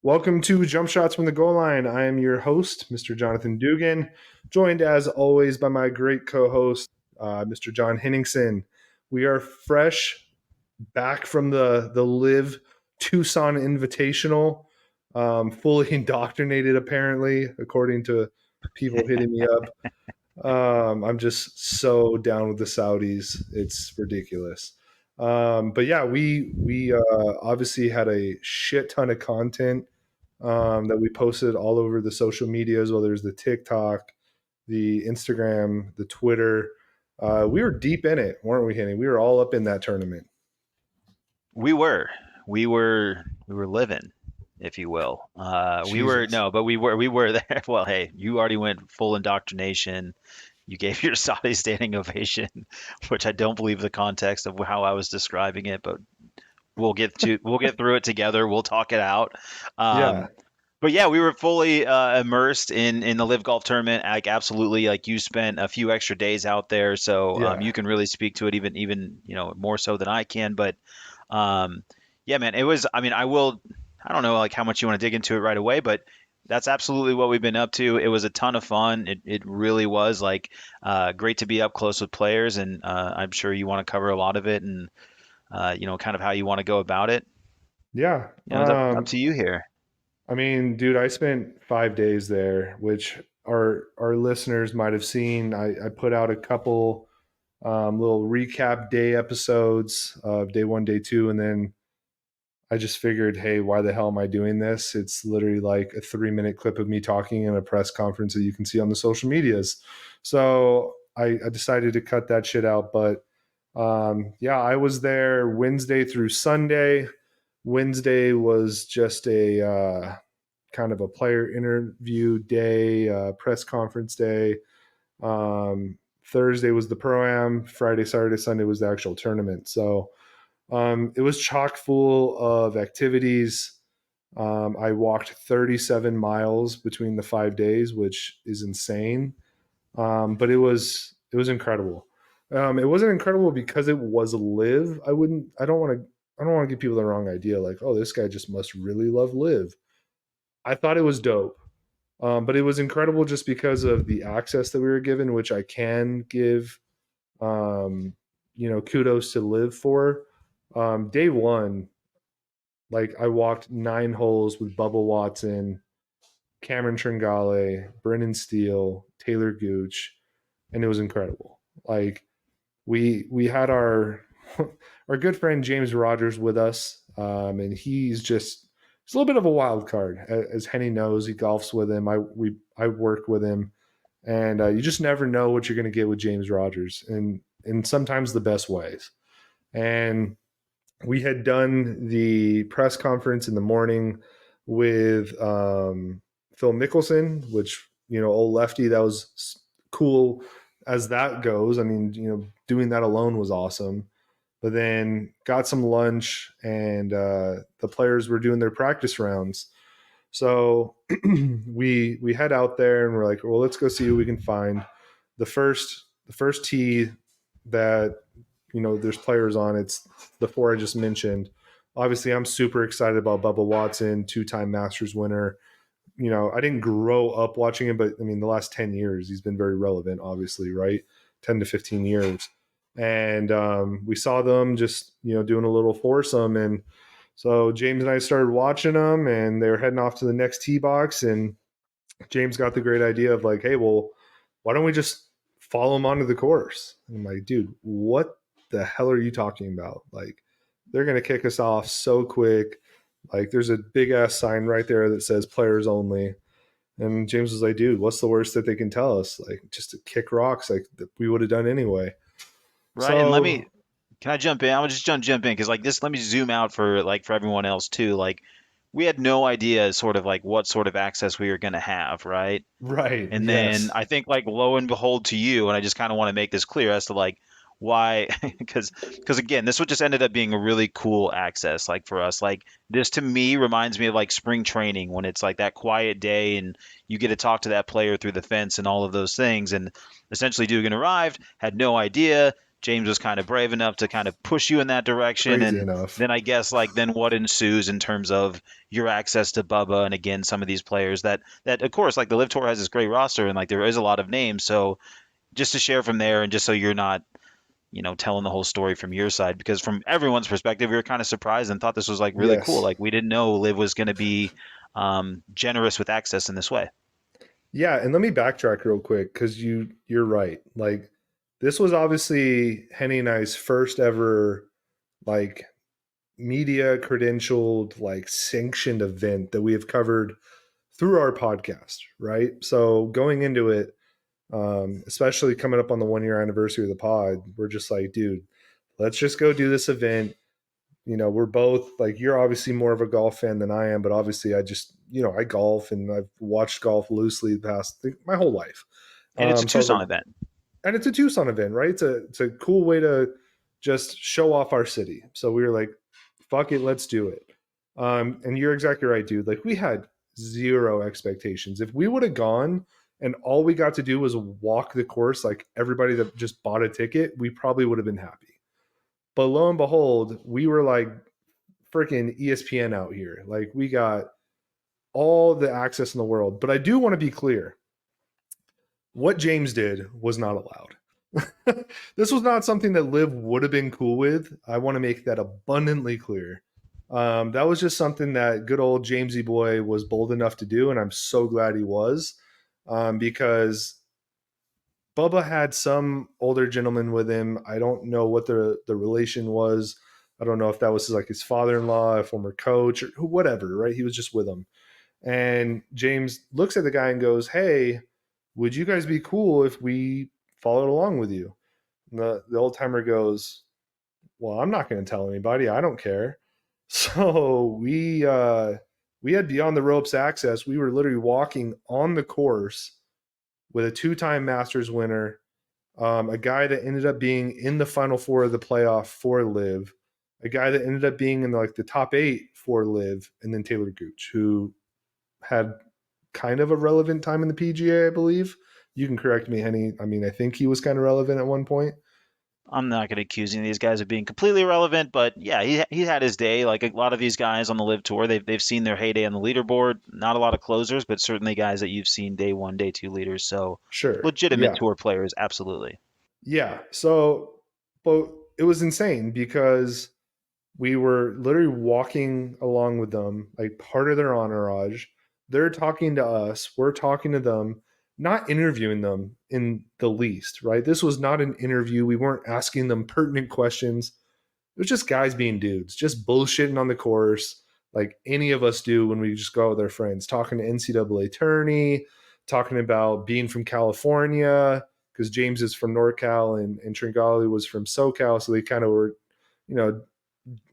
Welcome to Jump Shots from the Goal Line. I am your host, Mr. Jonathan Dugan, joined as always by my great co-host, Mr. John Henningsen. We are fresh back from the LIV Tucson Invitational, fully indoctrinated apparently, according to people hitting me up. I'm just so down with the Saudis. It's ridiculous. But yeah, we obviously had a shit ton of content that we posted all over the social medias, whether it's the TikTok, the Instagram, the Twitter. We were deep in it, weren't we, Henny? We were all up in that tournament. We were, we were living, if you will. We were Jesus. no, but we were there. Well, hey, you already went full indoctrination. You gave your Saudi standing ovation, which I don't believe the context of how I was describing it, but we'll get through it together. We'll talk it out. Yeah. Um, but yeah, we were fully immersed in the Live Golf tournament. Like absolutely, like you spent a few extra days out there, so Yeah. you can really speak to it even more so than I can. But um, yeah, man, it was. I mean, I don't know like how much you want to dig into it right away, but that's absolutely what we've been up to. It was a ton of fun. It really was like great to be up close with players, and I'm sure you want to cover a lot of it, and kind of how you want to go about it. Yeah. It's up to you here. I mean, dude, I spent 5 days there, which our listeners might have seen. I put out a couple little recap day episodes of day one, day two, and then I just figured, hey, why the hell am I doing this? It's literally like a 3 minute clip of me talking in a press conference that you can see on the social medias. So I decided to cut that shit out. But yeah, I was there Wednesday through Sunday. Wednesday was just a kind of a player interview day, press conference day. Thursday was the pro am. Friday, Saturday, Sunday was the actual tournament. So it was chock full of activities. I walked 37 miles between the 5 days, which is insane. But it was incredible. It wasn't incredible because it was a live. I don't want to give people the wrong idea. Like, oh, this guy just must really love live. I thought it was dope. But it was incredible just because of the access that we were given, which I can give, um, kudos to live for. Day one, like I walked 9 holes with Bubba Watson, Cameron Tringale, Brennan Steele, Taylor Gooch, and it was incredible. Like we had our our good friend James Rodgers with us, and he's a little bit of a wild card, as Henny knows. He golfs with him. I work with him, and you just never know what you're going to get with James Rodgers, and in sometimes the best ways. And we had done the press conference in the morning with Phil Mickelson, which old lefty. That was cool as that goes. I mean, doing that alone was awesome. But then got some lunch, and the players were doing their practice rounds. So we head out there, and we're like, well, let's go see who we can find. The first tee that there's players on. It's the four I just mentioned. Obviously, I'm super excited about Bubba Watson, two-time Masters winner. I didn't grow up watching him, but I mean, the last 10 years, he's been very relevant, obviously, right? 10 to 15 years. And we saw them just, doing a little foursome. And so James and I started watching them, and they were heading off to the next tee box. And James got the great idea of like, hey, well, why don't we just follow them onto the course? And I'm like, dude, what the hell are you talking about? Like, they're going to kick us off so quick. Like, there's a big ass sign right there that says players only. And James was like, dude, what's the worst that they can tell us? Like, just to kick rocks, like we would have done anyway. Right, and So, can I jump in? I would just jump in because like this. Let me zoom out for everyone else too. Like we had no idea sort of like what sort of access we were going to have, right? right, And then yes, I think like lo and behold to you, and I just kind of want to make this clear as to like why, because again, this would just ended up being a really cool access like for us. Like this to me reminds me of like spring training when it's like that quiet day and you get to talk to that player through the fence and all of those things. And essentially Dugan arrived, had no idea. James was kind of brave enough to kind of push you in that direction. Crazy And enough. then I guess like then what ensues in terms of your access to Bubba and again some of these players that of course like the Live Tour has this great roster and like there is a lot of names. So just to share from there and just so you're not telling the whole story from your side because from everyone's perspective, we were kind of surprised and thought this was like really cool. Yes. Like we didn't know Liv was going to be generous with access in this way. Yeah, and let me backtrack real quick because you're right. Like this was obviously Henny and I's first ever like media credentialed like sanctioned event that we have covered through our podcast, right? So going into it, especially coming up on the 1 year anniversary of the pod, we're just like, dude, let's just go do this event. We're both like, you're obviously more of a golf fan than I am, but obviously I just, I golf and I've watched golf loosely the past my whole life. And it's a So I was like, Tucson event. and it's a Tucson event, right? It's a cool way to just show off our city. So we were like, fuck it, let's do it. And you're exactly right, dude. Like we had zero expectations. If we would have gone and all we got to do was walk the course, like everybody that just bought a ticket, we probably would have been happy. But lo and behold, we were like freaking ESPN out here. Like we got all the access in the world. But I do want to be clear. What James did was not allowed. This was not something that Liv would have been cool with. I want to make that abundantly clear. That was just something that good old Jamesy boy was bold enough to do, and I'm so glad he was, because Bubba had some older gentleman with him. I don't know what the relation was. I don't know if that was like his father-in-law, a former coach, or whatever. Right? He was just with him, and James looks at the guy and goes, "Hey, would you guys be cool if we followed along with you?" And the old timer goes, "Well, I'm not going to tell anybody. I don't care." So we had beyond the ropes access. We were literally walking on the course with a two-time Masters winner, a guy that ended up being in the Final Four of the playoff for Liv, a guy that ended up being in like the top 8 for Liv, and then Taylor Gooch, who had kind of a relevant time in the PGA, I believe. You can correct me, Henny. I mean, I think he was kind of relevant at one point. I'm not going to accuse any of these guys of being completely irrelevant, but yeah, he had his day. Like a lot of these guys on the Live Tour, they've seen their heyday on the leaderboard. Not a lot of closers, but certainly guys that you've seen day one, day two leaders. So Sure. legitimate Yeah. tour players, absolutely. Yeah. So, but it was insane because we were literally walking along with them, like part of their entourage. They're talking to us, we're talking to them, not interviewing them in the least, right? This was not an interview. We weren't asking them pertinent questions. It was just guys being dudes, just bullshitting on the course, like any of us do when we just go out with our friends, talking to NCAA tourney, talking about being from California, because James is from NorCal and Tringali was from SoCal. So they kind of were, you know,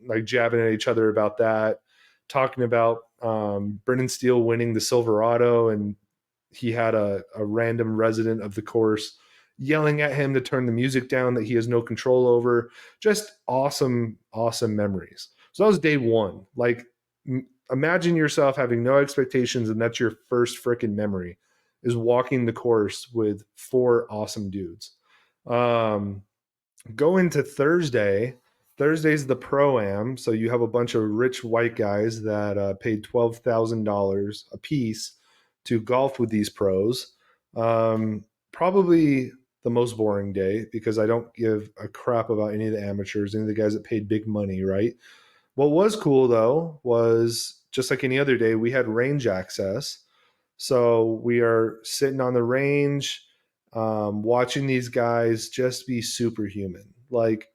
like jabbing at each other about that, talking about Brennan Steele winning the Silverado, and he had a random resident of the course yelling at him to turn the music down that he has no control over. Just awesome, awesome memories. So that was day one. Like, imagine yourself having no expectations, and that's your first freaking memory is walking the course with 4 awesome dudes. Go into Thursday. Thursday's the pro am, so you have a bunch of rich white guys that paid $12,000 a piece to golf with these pros. Probably the most boring day because I don't give a crap about any of the amateurs, any of the guys that paid big money, right? What was cool though was just like any other day, we had range access. So we are sitting on the range, watching these guys just be superhuman. Like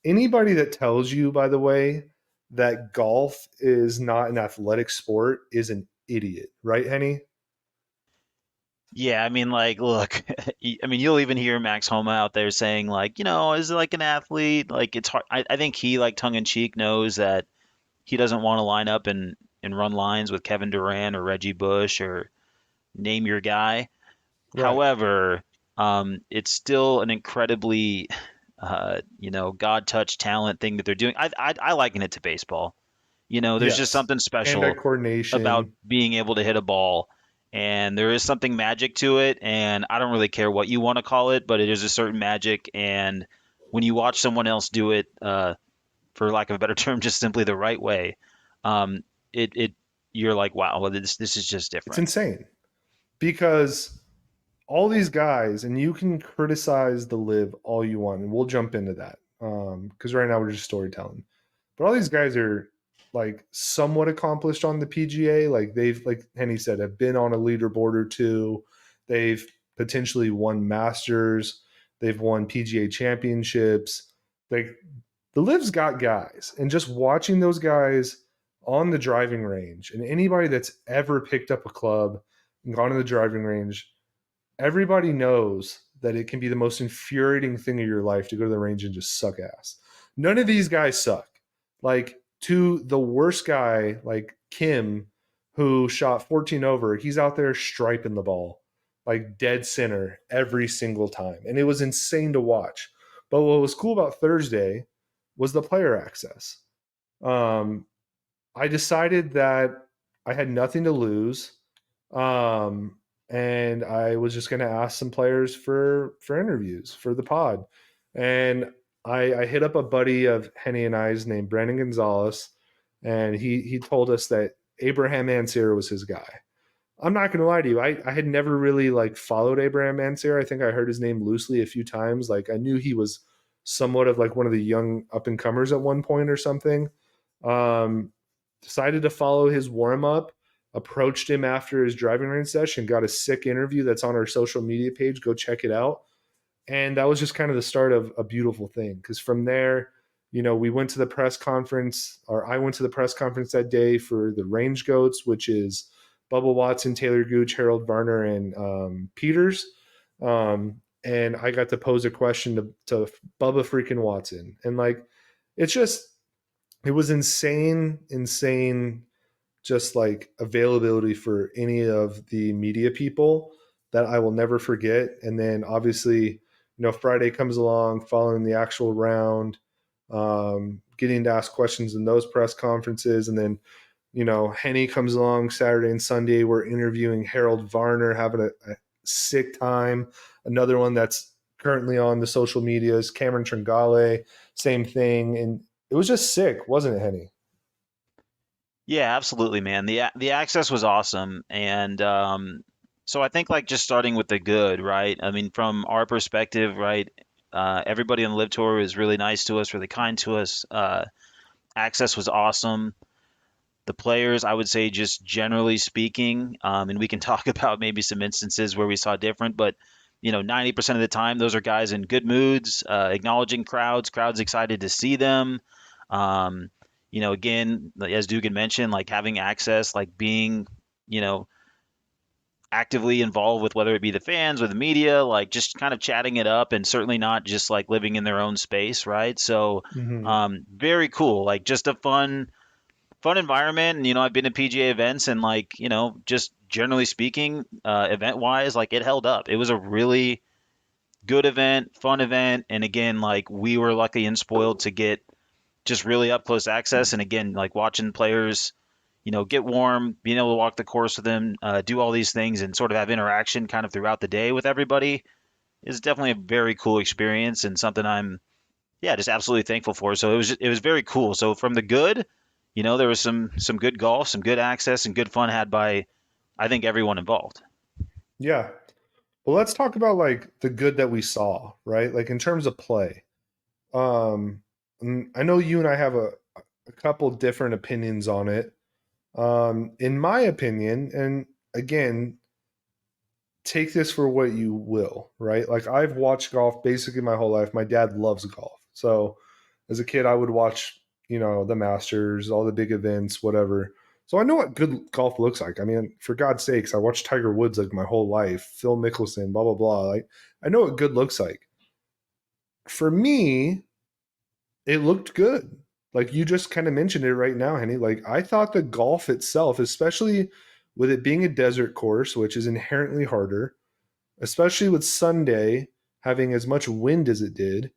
anybody that tells you, by the way, that golf is not an athletic sport is an idiot, right, Henny? Yeah, I mean, like, look, I mean, you'll even hear Max Homa out there saying, like, is it like an athlete? Like, it's hard. I think he, like, tongue in cheek, knows that he doesn't want to line up and run lines with Kevin Durant or Reggie Bush or name your guy. Right. However, it's still an incredibly, God touch talent thing that they're doing. I liken it to baseball. There's just Yes. something Hand-eye special about coordination. being able to hit a ball, and there is something magic to it. And I don't really care what you want to call it, but it is a certain magic. And when you watch someone else do it, for lack of a better term, just simply the right way, um, it you're like, wow, well, this is just It's different. insane because all these guys, and you can criticize the live all you want, and we'll jump into that because right now we're just storytelling. But all these guys are like somewhat accomplished on the PGA. Like they've, like Henny said, have been on a leaderboard or two. They've potentially won Masters. They've won PGA championships. Like the Liv's got guys, and just watching those guys on the driving range, and anybody that's ever picked up a club and gone to the driving range, everybody knows that it can be the most infuriating thing of your life to go to the range and just suck ass. None of these guys suck. Like, to the worst guy, like Kim, who shot 14 over, he's out there striping the ball, like dead center every single time. And it was insane to watch. But what was cool about Thursday was the player access. Um, I decided that I had nothing to lose. Um, and I was just going to ask some players for interviews for the pod. And I hit up a buddy of Henny and I's named Brandon Gonzalez, and he told us that Abraham Ansir was his guy. I'm not going to lie to you. I had never really like followed Abraham Ansir. I think I heard his name loosely a few times. Like I knew he was somewhat of like one of the young up and comers at one point or something. Um, Decided to follow his warm up, approached him after his driving range session, got a sick interview that's on our social media page. Go check it out. And that was just kind of the start of a beautiful thing. Because from there, we went to the press conference, or I went to the press conference that day for the Range Goats, which is Bubba Watson, Taylor Gooch, Harold Varner, and Peters. And I got to pose a question to Bubba freaking Watson. And like, it's just, it was insane, just like availability for any of the media people that I will never forget. And then obviously, Friday comes along following the actual round, getting to ask questions in those press conferences. And then, Henny comes along Saturday and Sunday. We're interviewing Harold Varner, having a sick time. Another one that's currently on the social medias, Cameron Tringale, same thing. And it was just sick, wasn't it, Henny? Yeah, absolutely, man. The access was awesome, and so I think like just starting with the good, right? I mean, from our perspective, right? Everybody on the Live Tour was really nice to us, really kind to us. Access was awesome. The players, I would say, just generally speaking, and we can talk about maybe some instances where we saw different, but 90% of the time, those are guys in good moods, acknowledging crowds excited to see them. Um, again, as Dugan mentioned, like having access, like being, you know, actively involved with whether it be the fans or the media, like just kind of chatting it up and certainly not just like living in their own space, right? So, Mm-hmm. very cool, like just a fun environment. And I've been to PGA events, and like just generally speaking, event wise, like it held up. It was a really good event, fun event, and again, like we were lucky and spoiled to get just really up close access. And again, like watching players, get warm, being able to walk the course with them, do all these things, and sort of have interaction kind of throughout the day with everybody is definitely a very cool experience and something I'm yeah just absolutely thankful for. So it was very cool. So from the good, there was some good golf, some good access, and good fun had by I think everyone involved. Yeah. Well, let's talk about like the good that we saw, right? Like in terms of play. And I know you and I have a couple different opinions on it. In my opinion, and again, take this for what you will, right? Like I've watched golf basically my whole life. My dad loves golf. So as a kid, I would watch, the Masters, all the big events, whatever. So I know what good golf looks like. I mean, for God's sakes, I watched Tiger Woods like my whole life, Phil Mickelson, blah, blah, blah. Like I know what good looks like. For me, it looked good. Like you just kind of mentioned it right now, Henny. Like I thought the golf itself, especially with it being a desert course, which is inherently harder, especially with Sunday having as much wind as it did,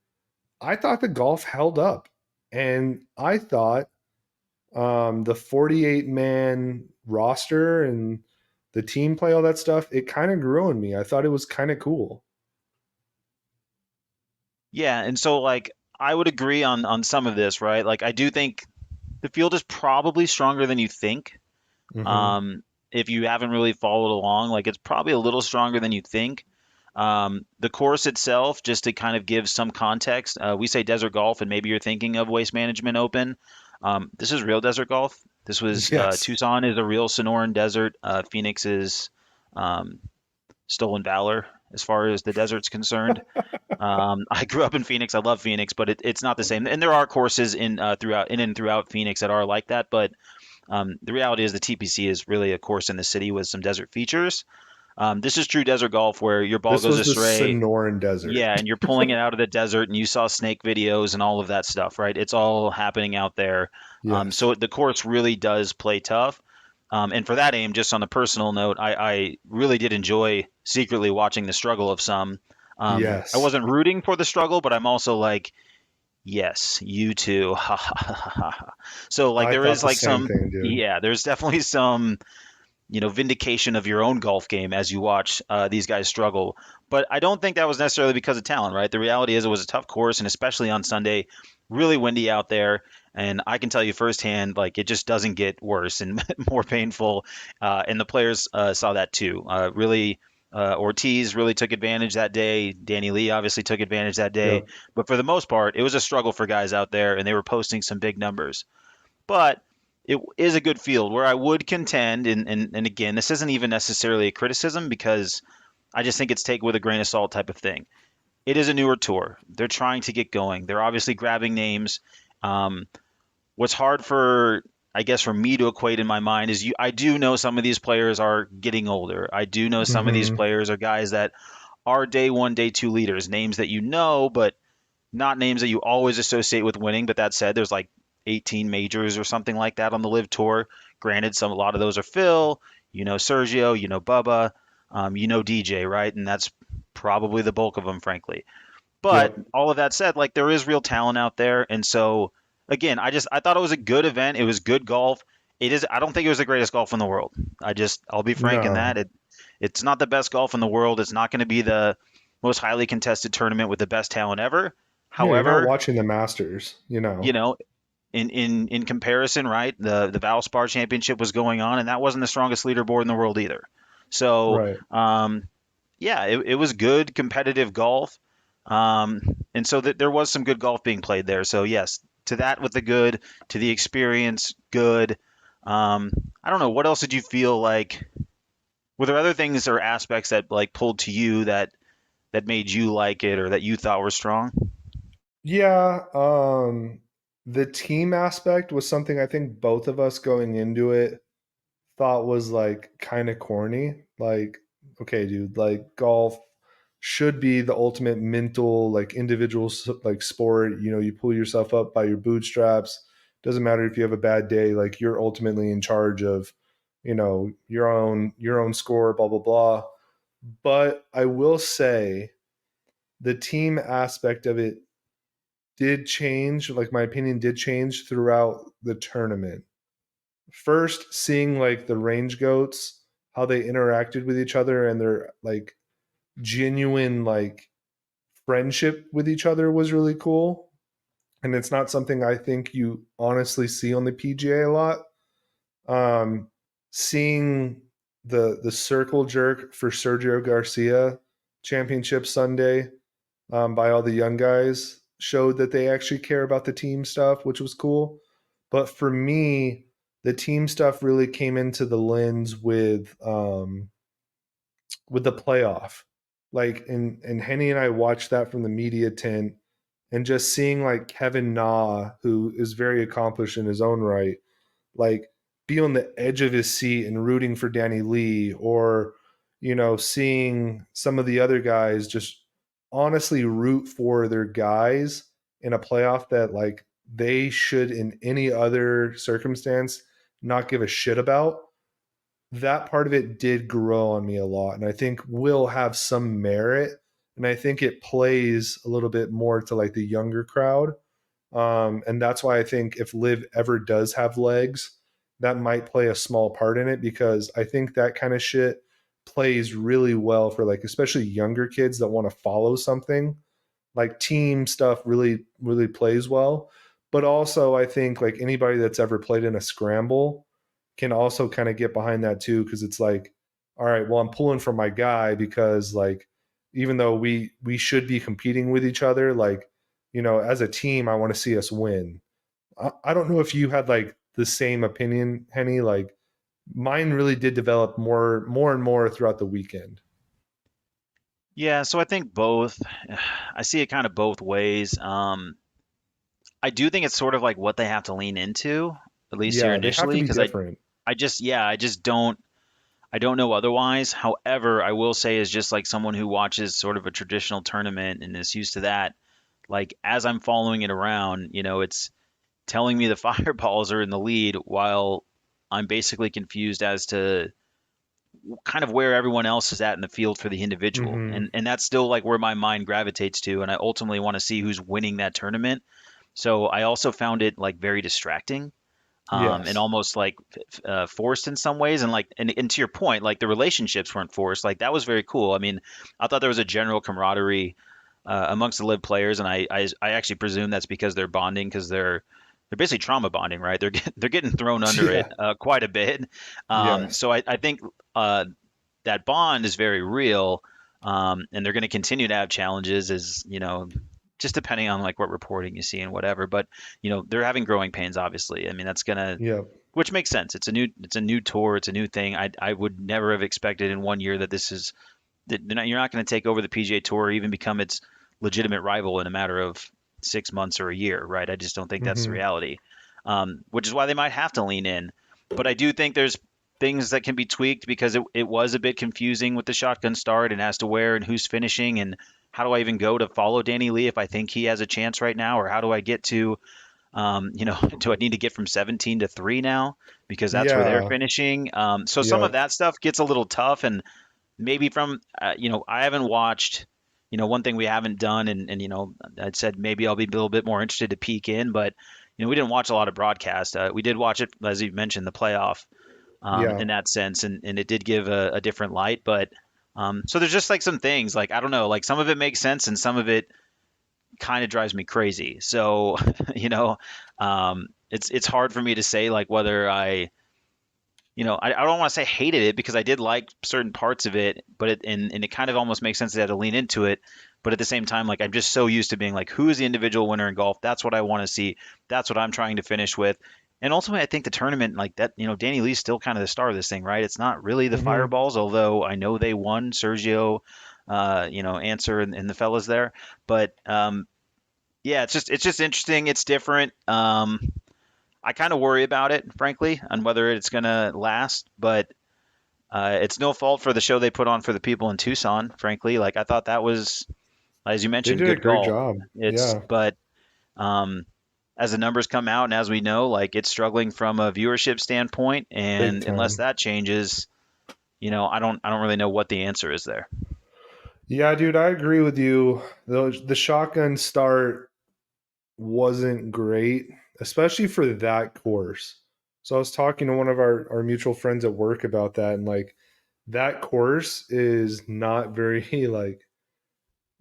I thought the golf held up. And I thought the 48 man roster and the team play, all that stuff, it kind of grew on me. I thought it was kind of cool. Yeah, and so like I would agree on some of this, right? Like I do think the field is probably stronger than you think. Hmm. Um, if you haven't really followed along, like it's probably a little stronger than you think. The course itself, just to kind of give some context, we say desert golf, and maybe you're thinking of Waste Management Open. This is real desert golf. This was Yes. Tucson is a real Sonoran desert. Phoenix is um, stolen valor as far as the desert's concerned. I grew up in Phoenix. I love Phoenix, but it's not the same. And there are courses in and throughout Phoenix that are like that. But the reality is the TPC is really a course in the city with some desert features. This is true desert golf where your ball This goes was the astray. Sonoran Desert. Yeah, and you're pulling it out of the desert, and you saw snake videos and all of that stuff, right? It's all happening out there. Yes. So the course really does play tough. And for that aim, just on the personal note, I really did enjoy secretly watching the struggle of some. I Yes. wasn't rooting for the struggle, but I'm also like, yes, you too. So like I there thought is the like same some, thing, dude. yeah, there's definitely some vindication of your own golf game as you watch these guys struggle. But I don't think that was necessarily because of talent, right? The reality is it was a tough course, and especially on Sunday, really windy out there. And I can tell you firsthand, like it just doesn't get worse and more painful. And the players saw that too. Really, Ortiz really took advantage that day. Danny Lee obviously took advantage that day. Yep. But for the most part, it was a struggle for guys out there, and they were posting some big numbers. But it is a good field where I would contend, and again, this isn't even necessarily a criticism because I just think it's take with a grain of salt type of thing. It is a newer tour. They're trying to get going. They're obviously grabbing names. Um, what's hard for, I guess, for me to equate in my mind is I do know some of these players are getting older. I do know some of these Hmm. players are guys that are day one, day two leaders, names that you know, but not names that you always associate with winning. But that said, there's like 18 majors or something like that on the Live Tour. Granted, a lot of those are Phil, Sergio, Bubba, DJ, right? And that's probably the bulk of them, frankly. But Yep. all of that said, like there is real talent out there, and so again, I thought it was a good event. It was good golf. It is. I don't think it was the greatest golf in the world. I'll be frank in that No. it's not the best golf in the world. It's not going to be the most highly contested tournament with the best talent ever. Yeah, you're not However, watching the Masters, you you know. know, in comparison, right, the Valspar Championship was going on, and that wasn't the strongest leaderboard in the world either. So, Right. yeah, it was good competitive golf, um, and so there was some good golf being played there. So yes, to that with the good, to the experience, good. Um, I don't know. What else did you feel like? Were there other things or aspects that like pulled to you that made you like it or that you thought were strong? Yeah, the team aspect was something I think both of us going into it thought was like kind of corny. Like, okay, dude, like golf should be the ultimate mental, like individual, like sport. You know, you pull yourself up by your bootstraps. Doesn't matter if you have a bad day. Like, you're ultimately in charge of, your own score. Blah blah blah. But I will say, the team aspect of it did change. Like, my opinion did change throughout the tournament. First, seeing like the range goats, how they interacted with each other and their like genuine like friendship with each other was really cool. And it's not something I think you honestly see on the PGA a lot. Um, Seeing the circle jerk for Sergio Garcia championship Sunday, by all the young guys showed that they actually care about the team stuff, which was cool. But for me, the team stuff really came into the lens with the playoff. Like, and Henny and I watched that from the media tent, and just seeing like Kevin Na, who is very accomplished in his own right, like be on the edge of his seat and rooting for Danny Lee, or seeing some of the other guys just honestly root for their guys in a playoff that like they should in any other circumstance not give a shit about. That part of it did grow on me a lot, and I think will have some merit, and I think it plays a little bit more to like the younger crowd. And that's why I think if Liv ever does have legs, that might play a small part in it, because I think that kind of shit plays really well for like especially younger kids that want to follow something. like team stuff really plays well. But also I think like anybody that's ever played in a scramble can also kind of get behind that too, because it's like, all right, well, I'm pulling for my guy because like even though we should be competing with each other, like, as a team, I want to see us win. I don't know if you had like the same opinion, Henny. Like mine really did develop more and more throughout the weekend. Yeah, so I think both. I see it kind of both ways. I do think it's sort of like what they have to lean into, at least here Yeah, they have to initially, be because different. I just I don't know otherwise. However, I will say is just like someone who watches sort of a traditional tournament and is used to that, like as I'm following it around, it's telling me the fireballs are in the lead while I'm basically confused as to kind of where everyone else is at in the field for the individual. Hmm. And that's still like where my mind gravitates to, and I ultimately want to see who's winning that tournament. So I also found it like very distracting, and Yes. almost like forced in some ways. And like, and to your point, like the relationships weren't forced. Like that was very cool. I mean, I thought there was a general camaraderie amongst the live players, and I actually presume that's because they're bonding because they're basically trauma bonding, right? They're getting thrown under it Yeah. quite a bit. Yes. So I think uh, that bond is very real, and they're going to continue to have challenges as just depending on like what reporting you see and whatever. But they're having growing pains, obviously. I mean, that's gonna Yep. which makes sense. It's a new tour, it's a new thing. I would never have expected in one year that you're not going to take over the PGA Tour or even become its legitimate rival in a matter of 6 months or a year, right? I just don't think that's the Hmm. reality, which is why they might have to lean in. But I do think there's things that can be tweaked because it was a bit confusing with the shotgun start and as to where and who's finishing and how do I even go to follow Danny Lee if I think he has a chance right now, or how do I get to, do I need to get from 17 to 3 now because that's where they're Yeah. finishing? So some of Yep. that stuff gets a little tough, and maybe from I haven't watched. One thing we haven't done, and I'd said maybe I'll be a little bit more interested to peek in, but we didn't watch a lot of broadcast. We did watch it, as you mentioned, the playoff, Yeah. in that sense, and it did give a different light. But so there's just like some things, like I don't know, like some of it makes sense and some of it kind of drives me crazy. So it's hard for me to say like whether I don't want to say hated it because I did like certain parts of it, but and it kind of almost makes sense that I had to lean into it. But at the same time, like I'm just so used to being like, who is the individual winner in golf? That's what I want to see. That's what I'm trying to finish with. And ultimately, I think the tournament like that, Danny Lee's still kind of the star of this thing, right? It's not really the Hmm. Fireballs, although I know they won. Sergio, Answer and the fellas there, but yeah, it's just interesting. It's different. I kind of worry about it, frankly, on whether it's gonna last, but it's no fault for the show they put on for the people in Tucson, frankly. Like I thought that was, as you They mentioned, did a good great golf. job. It's Yeah. but um, as the numbers come out and as we know, like it's struggling from a viewership standpoint, Big and unless time. that changes, I don't really know what the answer is there. Yeah, dude, I agree with you. The shotgun start wasn't great, especially for that course. So I was talking to one of our mutual friends at work about that, and like that course is not very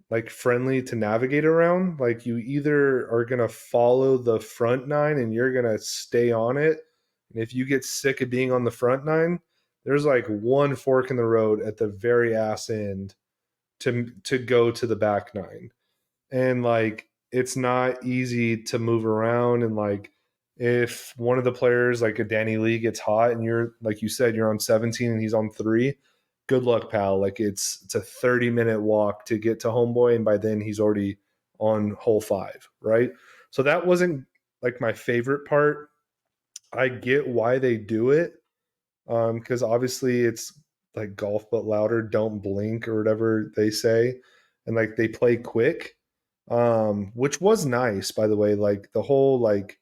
like friendly to navigate around. Like you either are gonna follow the front nine and you're gonna stay on it. And if you get sick of being on the front nine, there's like one fork in the road at the very ass end to go to the back nine. And like it's not easy to move around, and like if one of the players like a Danny Lee gets hot and you're like you said you're on 17 and he's on 3, good luck, pal. Like it's a 30-minute walk to get to homeboy, and by then he's already on hole 5, right? So that wasn't like my favorite part. I get why they do it, because obviously it's like golf but louder, don't blink or whatever they say, and like they play quick, which was nice, by the way. Like the whole like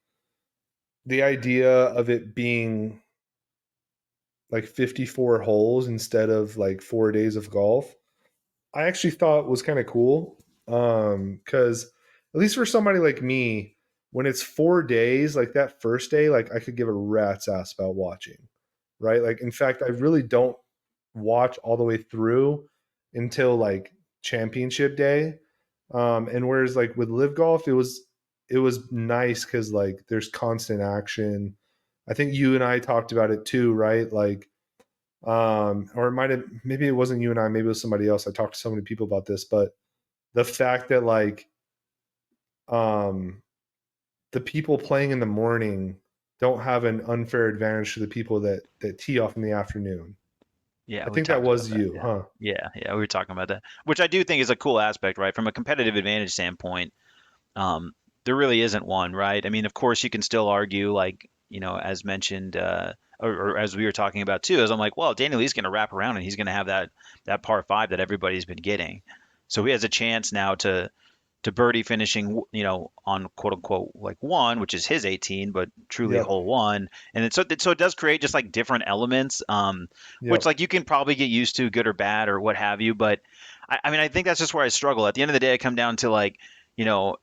the idea of it being like 54 holes instead of like 4 days of golf, I actually thought was kind of cool. Because at least for somebody like me, when it's 4 days, like that first day, like I could give a rat's ass about watching, right? Like in fact, I really don't watch all the way through until like championship day. And whereas like with Live Golf, it was nice because like there's constant action. I think you and I talked about it too, right? Like, or it might have, maybe it wasn't you and I, maybe it was somebody else. I talked to so many people about this, but the fact that like, um, the people playing in the morning don't have an unfair advantage to the people that tee off in the afternoon. Yeah, I we think that talked about was that. you, Yeah. huh? Yeah, we were talking about that, which I do think is a cool aspect, right? From a competitive advantage standpoint, um, there really isn't one, right? I mean, of course, you can still argue, like, as mentioned, or as we were talking about too, as I'm like, well, Danny Lee's going to wrap around and he's going to have that par five that everybody's been getting, so he has a chance now to birdie finishing, on quote unquote like one, which is his 18, but truly Yep. hole one. And so it does create just like different elements, which Yep. like you can probably get used to, good or bad or what have you. But I mean, I think that's just where I struggle. At the end of the day, I come down to like, you know,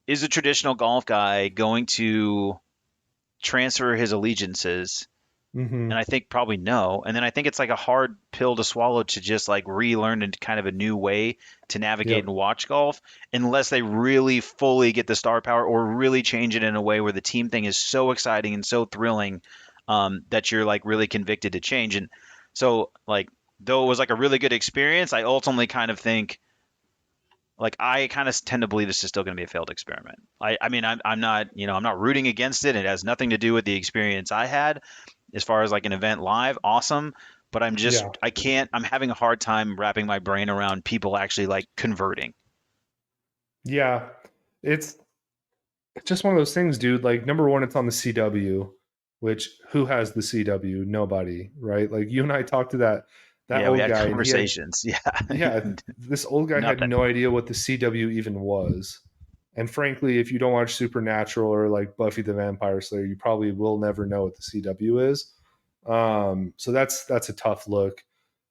is a traditional golf guy going to transfer his allegiances? Mm-hmm. And I think probably no. And then I think it's like a hard pill to swallow to just like relearn into kind of a new way to navigate Yep. and watch golf, unless they really fully get the star power or really change it in a way where the team thing is so exciting and so thrilling, that you're like really convicted to change. And so like, though it was like a really good experience, I ultimately kind of think like I kind of tend to believe this is still going to be a failed experiment. I mean, I'm not, I'm not rooting against it. It has nothing to do with the experience I had as far as like an event live. Awesome. But Yeah. I can't, I'm having a hard time wrapping my brain around people actually like converting. Yeah. It's just one of those things, dude. Like number one, it's on the CW, which who has the CW? Nobody, right? Like you and I talked to that Yeah, we old had guy, and he had conversations. Yeah. yeah, this old guy had Nothing. no idea what the CW even was. And frankly, if you don't watch Supernatural or like Buffy the Vampire Slayer, you probably will never know what the CW is. So that's a tough look.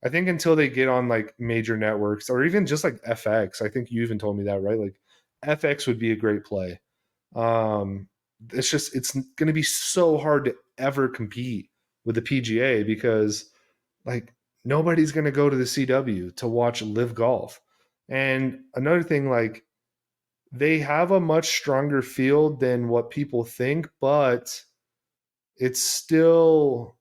I think until they get on like major networks or even just like FX, I think you even told me that, right? Like FX would be a great play. Um, it's just it's going to be so hard to ever compete with the PGA because like nobody's going to go to the CW to watch Live Golf. And another thing, like they have a much stronger field than what people think, but it's still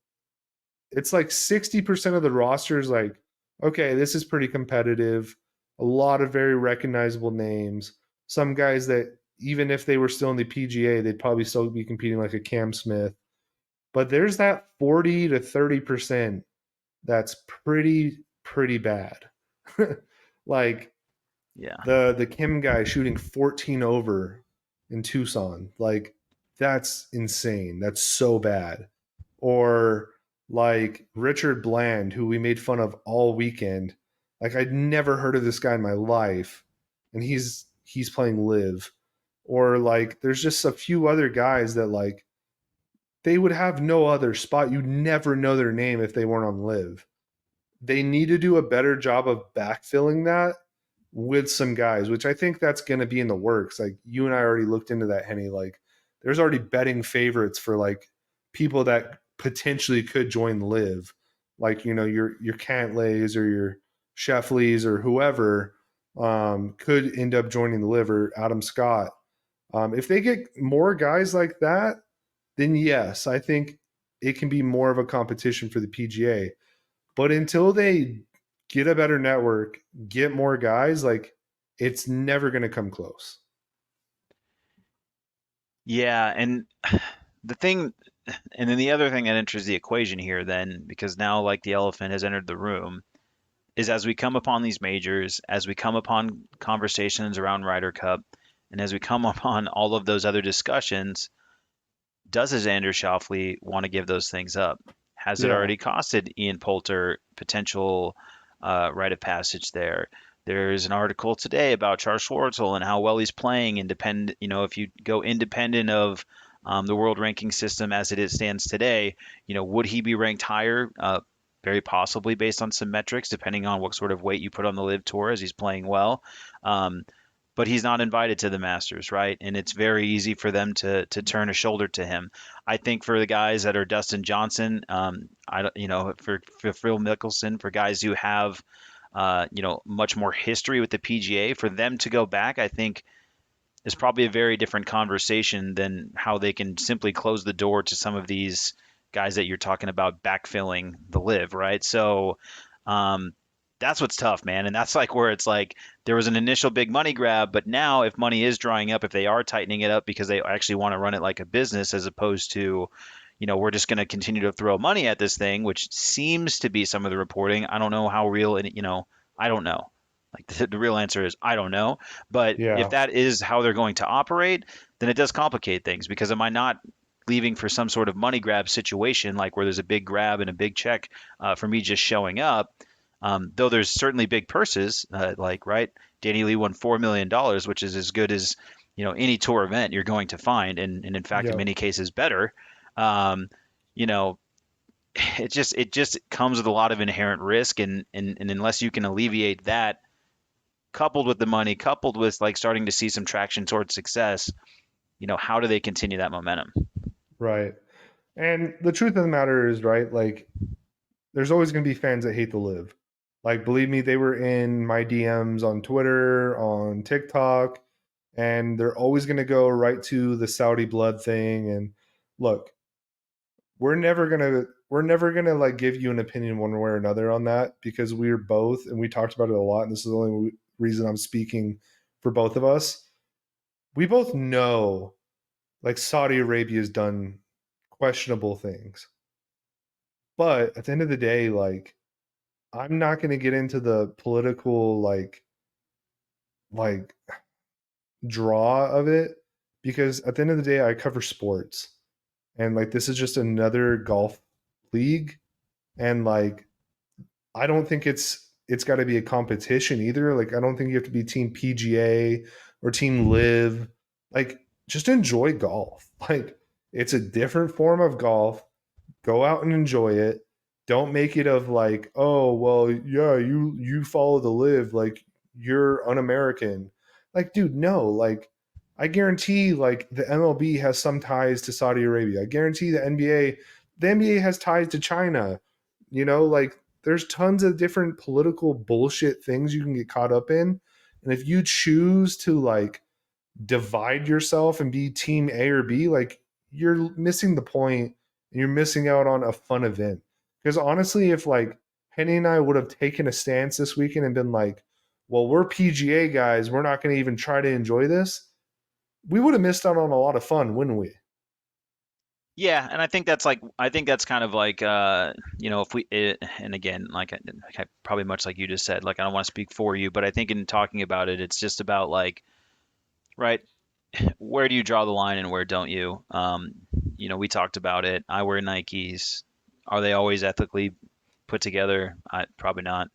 it's like 60% of the roster is like, okay, this is pretty competitive. A lot of very recognizable names. Some guys that even if they were still in the PGA, they'd probably still be competing like a Cam Smith. But there's that 40 to 30% that's pretty bad. Like Yeah. the Kim guy shooting 14 over in Tucson. Like that's insane. That's so bad. Or like Richard Bland, who we made fun of all weekend. Like I'd never heard of this guy in my life, and he's playing live. Or like there's just a few other guys that like they would have no other spot. You'd never know their name if they weren't on live. They need to do a better job of backfilling that with some guys, which I think that's going to be in the works. Like you and I already looked into that, Henny. Like there's already betting favorites for like people that potentially could join live, like your Cantlays or your Sheffleys or whoever could end up joining the live, or Adam Scott. If they get more guys like that, then yes, I think it can be more of a competition for the PGA. But until they get a better network, get more guys, like it's never going to come close. Yeah. And the thing, and then the other thing that enters the equation here, then, because now like the elephant has entered the room, is as we come upon these majors, as we come upon conversations around Ryder Cup, and as we come upon all of those other discussions, does Xander Schauffele want to give those things up? Has it Yeah. already costed Ian Poulter potential rite of passage there? There's an article today about Charles Schwartzel and how well he's playing independent. If you go independent of the world ranking system as it stands today, would he be ranked higher? Very possibly based on some metrics, depending on what sort of weight you put on the Live Tour as he's playing well. Um, but he's not invited to the Masters, right? And it's very easy for them to turn a shoulder to him. I think for the guys that are Dustin Johnson, I don't- for Phil Mickelson, for guys who have much more history with the PGA. For them to go back, I think is probably a very different conversation than how they can simply close the door to some of these guys that you're talking about backfilling the live, right? So um, that's what's tough, man. And that's like where it's like there was an initial big money grab, but now if money is drying up, if they are tightening it up because they actually want to run it like a business as opposed to, we're just going to continue to throw money at this thing, which seems to be some of the reporting. I don't know how real, and I don't know. Like the real answer is I don't know. But if Yeah. that is how they're going to operate, then it does complicate things because am I not leaving for some sort of money grab situation, like where there's a big grab and a big check for me just showing up? Though there's certainly big purses, like right, Danny Lee won $4 million, which is as good as any tour event you're going to find, and in fact, in Yep. many cases, better. Um, you know, it just comes with a lot of inherent risk, and unless you can alleviate that, coupled with the money, coupled with like starting to see some traction towards success, how do they continue that momentum? Right. And the truth of the matter is, right, like there's always going to be fans that hate the live. Like, believe me, they were in my DMs on Twitter, on TikTok, and they're always going to go right to the Saudi blood thing. And look, we're never gonna like give you an opinion one way or another on that because we're both, and we talked about it a lot. And this is the only reason I'm speaking for both of us. We both know like Saudi Arabia has done questionable things, but at the end of the day, like I'm not going to get into the political like draw of it because at the end of the day I cover sports and like this is just another golf league and like I don't think it's got to be a competition either. Like I don't think you have to be team PGA or team live. Like just enjoy golf. Like it's a different form of golf. Go out and enjoy it. Don't make it of like, oh well, yeah, you follow the live, like you're un-American. Like, dude, no. Like, I guarantee, like the MLB has some ties to Saudi Arabia. I guarantee the NBA has ties to China. Like there's tons of different political bullshit things you can get caught up in, and if you choose to like divide yourself and be team A or B, like you're missing the point and you're missing out on a fun event. Because honestly, if like Henny and I would have taken a stance this weekend and been like, well, we're PGA guys, we're not going to even try to enjoy this, we would have missed out on a lot of fun, wouldn't we? Yeah, and I think that's kind of like if and again like I probably much like you just said, like I don't want to speak for you, but I think in talking about it, it's just about like right, where do you draw the line and where don't you? We talked about it. I wear Nikes. Are they always ethically put together? Probably not.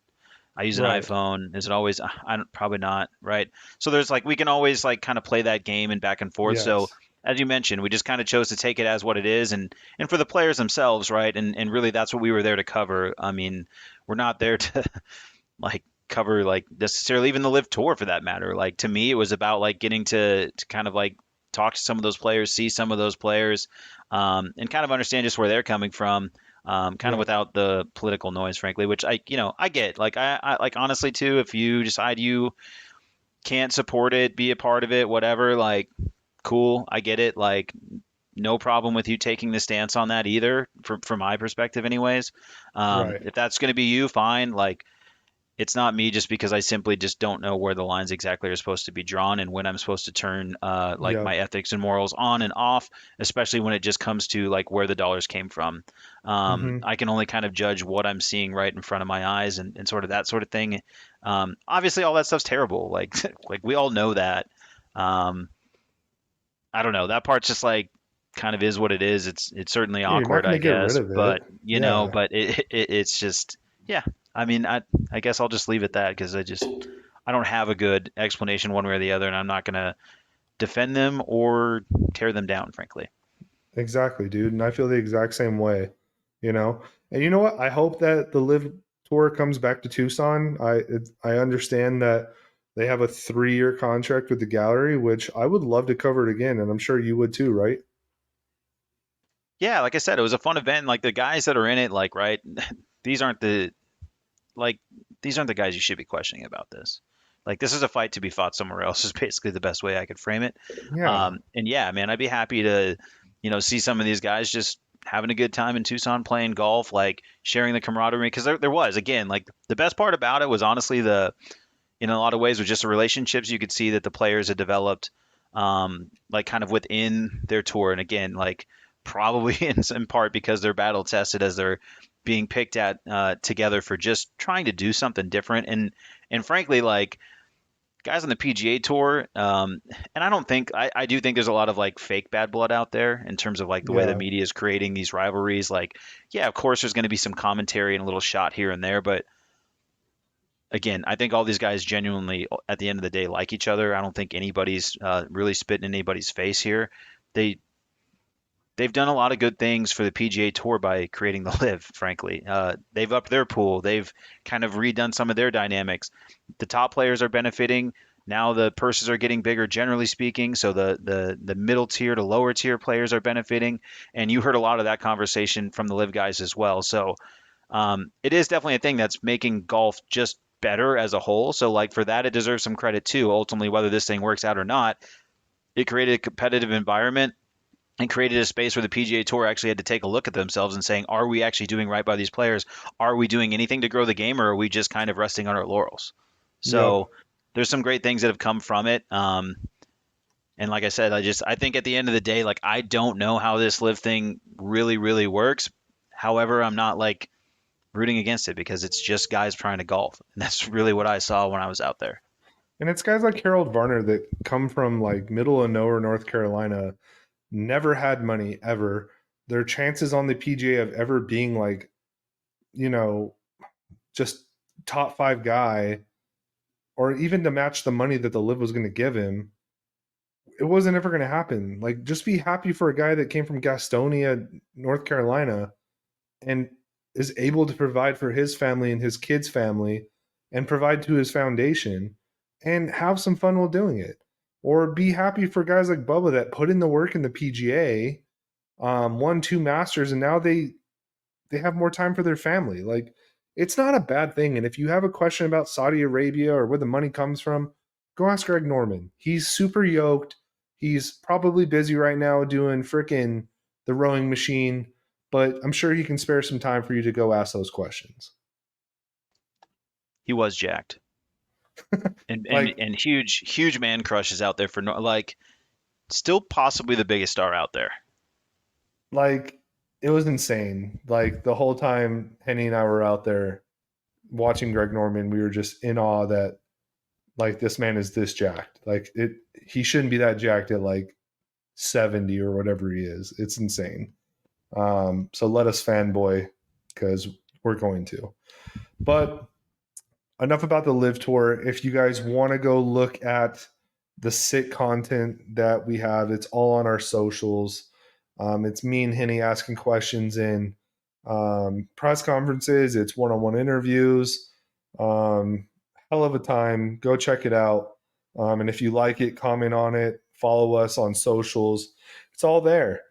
I use an Right. iPhone. Is it always? I don't, probably not, right? So there's like we can always like kind of play that game and back and forth. So Yes. as you mentioned, we just kind of chose to take it as what it is, and for the players themselves, right? And really that's what we were there to cover. I mean, we're not there to like cover like necessarily even the live tour for that matter. Like to me, it was about like getting to kind of like talk to some of those players, see some of those players, and kind of understand just where they're coming from. Kind of Yep. without the political noise, frankly, which I get. Like I like honestly too, if you decide you can't support it, be a part of it, whatever, like cool, I get it. Like no problem with you taking the stance on that either, from my perspective, anyways. Right. If that's going to be you, fine. Like it's not me just because I simply just don't know where the lines exactly are supposed to be drawn and when I'm supposed to turn like my Yep. ethics and morals on and off, especially when it just comes to like where the dollars came from. Mm-hmm. I can only kind of judge what I'm seeing right in front of my eyes and sort of that sort of thing. Obviously, all that stuff's terrible. Like like we all know that. Um, I don't know. That part's just like kind of is what it is. It's certainly Yeah, you're not awkward, going to I get rid guess, of it. but Yeah. it's just yeah. I mean, I guess I'll just leave it that because I don't have a good explanation one way or the other, and I'm not gonna defend them or tear them down, frankly. Exactly, dude. And I feel the exact same way, you know. And you know what? I hope that the Live Tour comes back to Tucson. I understand that they have a 3-year contract with the gallery, which I would love to cover it again, and I'm sure you would too, right? Yeah, like I said, it was a fun event. Like the guys that are in it, like right, these aren't the like these aren't the guys you should be questioning about this. Like this is a fight to be fought somewhere else is basically the best way I could frame it. Yeah. And yeah, man, I'd be happy to, see some of these guys just having a good time in Tucson playing golf, like sharing the camaraderie. Because there was, again, like the best part about it was honestly in a lot of ways, was just the relationships you could see that the players had developed, like kind of within their tour. And again, like probably in part because they're battle tested as they're being picked at together for just trying to do something different. And frankly, like guys on the PGA Tour, and I do think there's a lot of like fake bad blood out there in terms of like the way the Yeah. media is creating these rivalries. Like, yeah, of course, there's going to be some commentary and a little shot here and there, but again, I think all these guys genuinely, at the end of the day, like each other. I don't think anybody's really spitting in anybody's face here. They they've done a lot of good things for the PGA Tour by creating the Live. Frankly, they've upped their pool. They've kind of redone some of their dynamics. The top players are benefiting. Now the purses are getting bigger, generally speaking. So the middle tier to lower tier players are benefiting. And you heard a lot of that conversation from the Live guys as well. So it is definitely a thing that's making golf just better as a whole. So like for that, it deserves some credit too. Ultimately, whether this thing works out or not, it created a competitive environment and created a space where the PGA Tour actually had to take a look at themselves and saying, are we actually doing right by these players? Are we doing anything to grow the game, or are we just kind of resting on our laurels? Yep. So there's some great things that have come from it. And like I said, I think at the end of the day, like I don't know how this live thing really, really works. However, I'm not like rooting against it because it's just guys trying to golf. And that's really what I saw when I was out there. And it's guys like Harold Varner that come from like middle of nowhere, North Carolina, never had money ever. Their chances on the PGA of ever being like, you know, just top five guy or even to match the money that the Live was going to give him, it wasn't ever going to happen. Like, just be happy for a guy that came from Gastonia, North Carolina, and is able to provide for his family and his kids' family and provide to his foundation and have some fun while doing it. Or be happy for guys like Bubba that put in the work in the PGA, won two Masters, and now they have more time for their family. Like, it's not a bad thing. And if you have a question about Saudi Arabia or where the money comes from, go ask Greg Norman. He's super yoked. He's probably busy right now doing frickin' the rowing machine, but I'm sure he can spare some time for you to go ask those questions. He was jacked. And and Like, and huge man crushes out there for no, like still possibly the biggest star out there. like it was insane. Like the whole time Henny and I were out there watching Greg Norman, we were just in awe that like this man is this jacked. Like he shouldn't be that jacked at like 70 or whatever he is. It's insane. So let us fanboy because we're going to. But enough about the live tour. If you guys want to go look at the sick content that we have, it's all on our socials. It's me and Henny asking questions in press conferences. It's one-on-one interviews. Um, Hell of a time. Go check it out. And if you like it, comment on it. Follow us on socials. It's all there.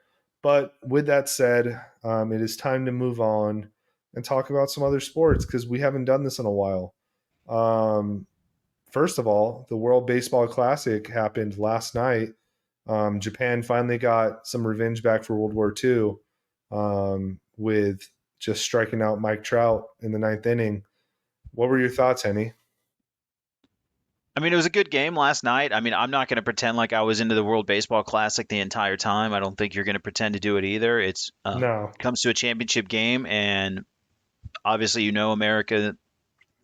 But with that said, it is time to move on and talk about some other sports because we haven't done this in a while. Um, First of all, the World Baseball Classic happened last night. Japan finally got some revenge back for World War II with just striking out Mike Trout in the ninth inning. What were your thoughts, Henny? I mean, it was a good game last night. I mean, I'm not going to pretend like I was into the World Baseball Classic the entire time. I don't think you're going to pretend to do it either. It's No. comes to a championship game, and obviously, America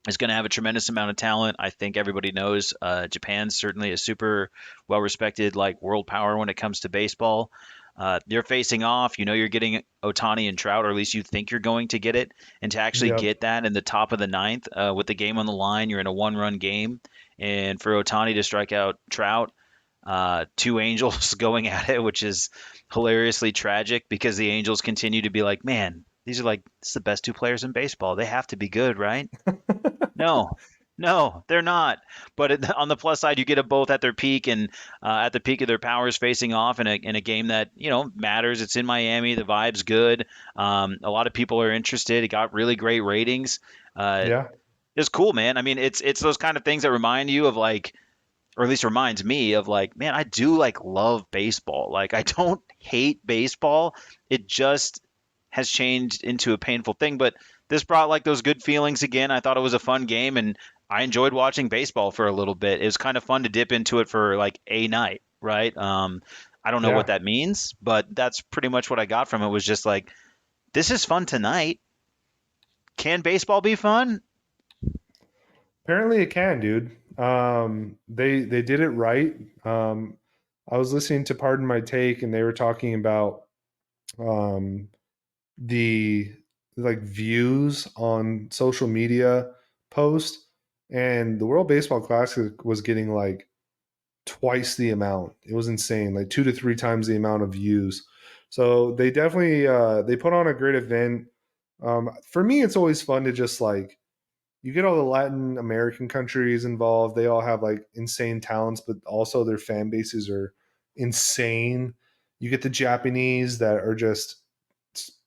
is going to have a tremendous amount of talent. I think everybody knows Japan's certainly a super well respected like world power when it comes to baseball. You're facing off. You're getting Otani and Trout, or at least you think you're going to get it. And to actually Yep. get that in the top of the ninth with the game on the line, you're in a one-run game. And for Otani to strike out Trout, two Angels going at it, which is hilariously tragic because the Angels continue to be like, man, this is the best two players in baseball. They have to be good, right? No, no, they're not. But on the plus side, you get them both at their peak and at the peak of their powers facing off in a game that matters. It's in Miami. The vibe's good. A lot of people are interested. It got really great ratings. Uh, Yeah. It's cool, man. I mean, it's those kind of things that remind you of like, or at least reminds me of like, man, I do like love baseball. Like I don't hate baseball. It just has changed into a painful thing. But this brought like those good feelings again. I thought it was a fun game and I enjoyed watching baseball for a little bit. It was kind of fun to dip into it for like a night, right? I don't know what Yeah. that means, but that's pretty much what I got from it was just like, this is fun tonight. Can baseball be fun? Apparently it can, dude. They did it right. I was listening to Pardon My Take, and they were talking about um, the like views on social media posts, and the World Baseball Classic was getting like twice the amount. It was insane, like 2 to 3 times the amount of views. So they definitely they put on a great event. For me, it's always fun to just like you get all the Latin American countries involved. They all have like insane talents, but also their fan bases are insane. You get the Japanese that are just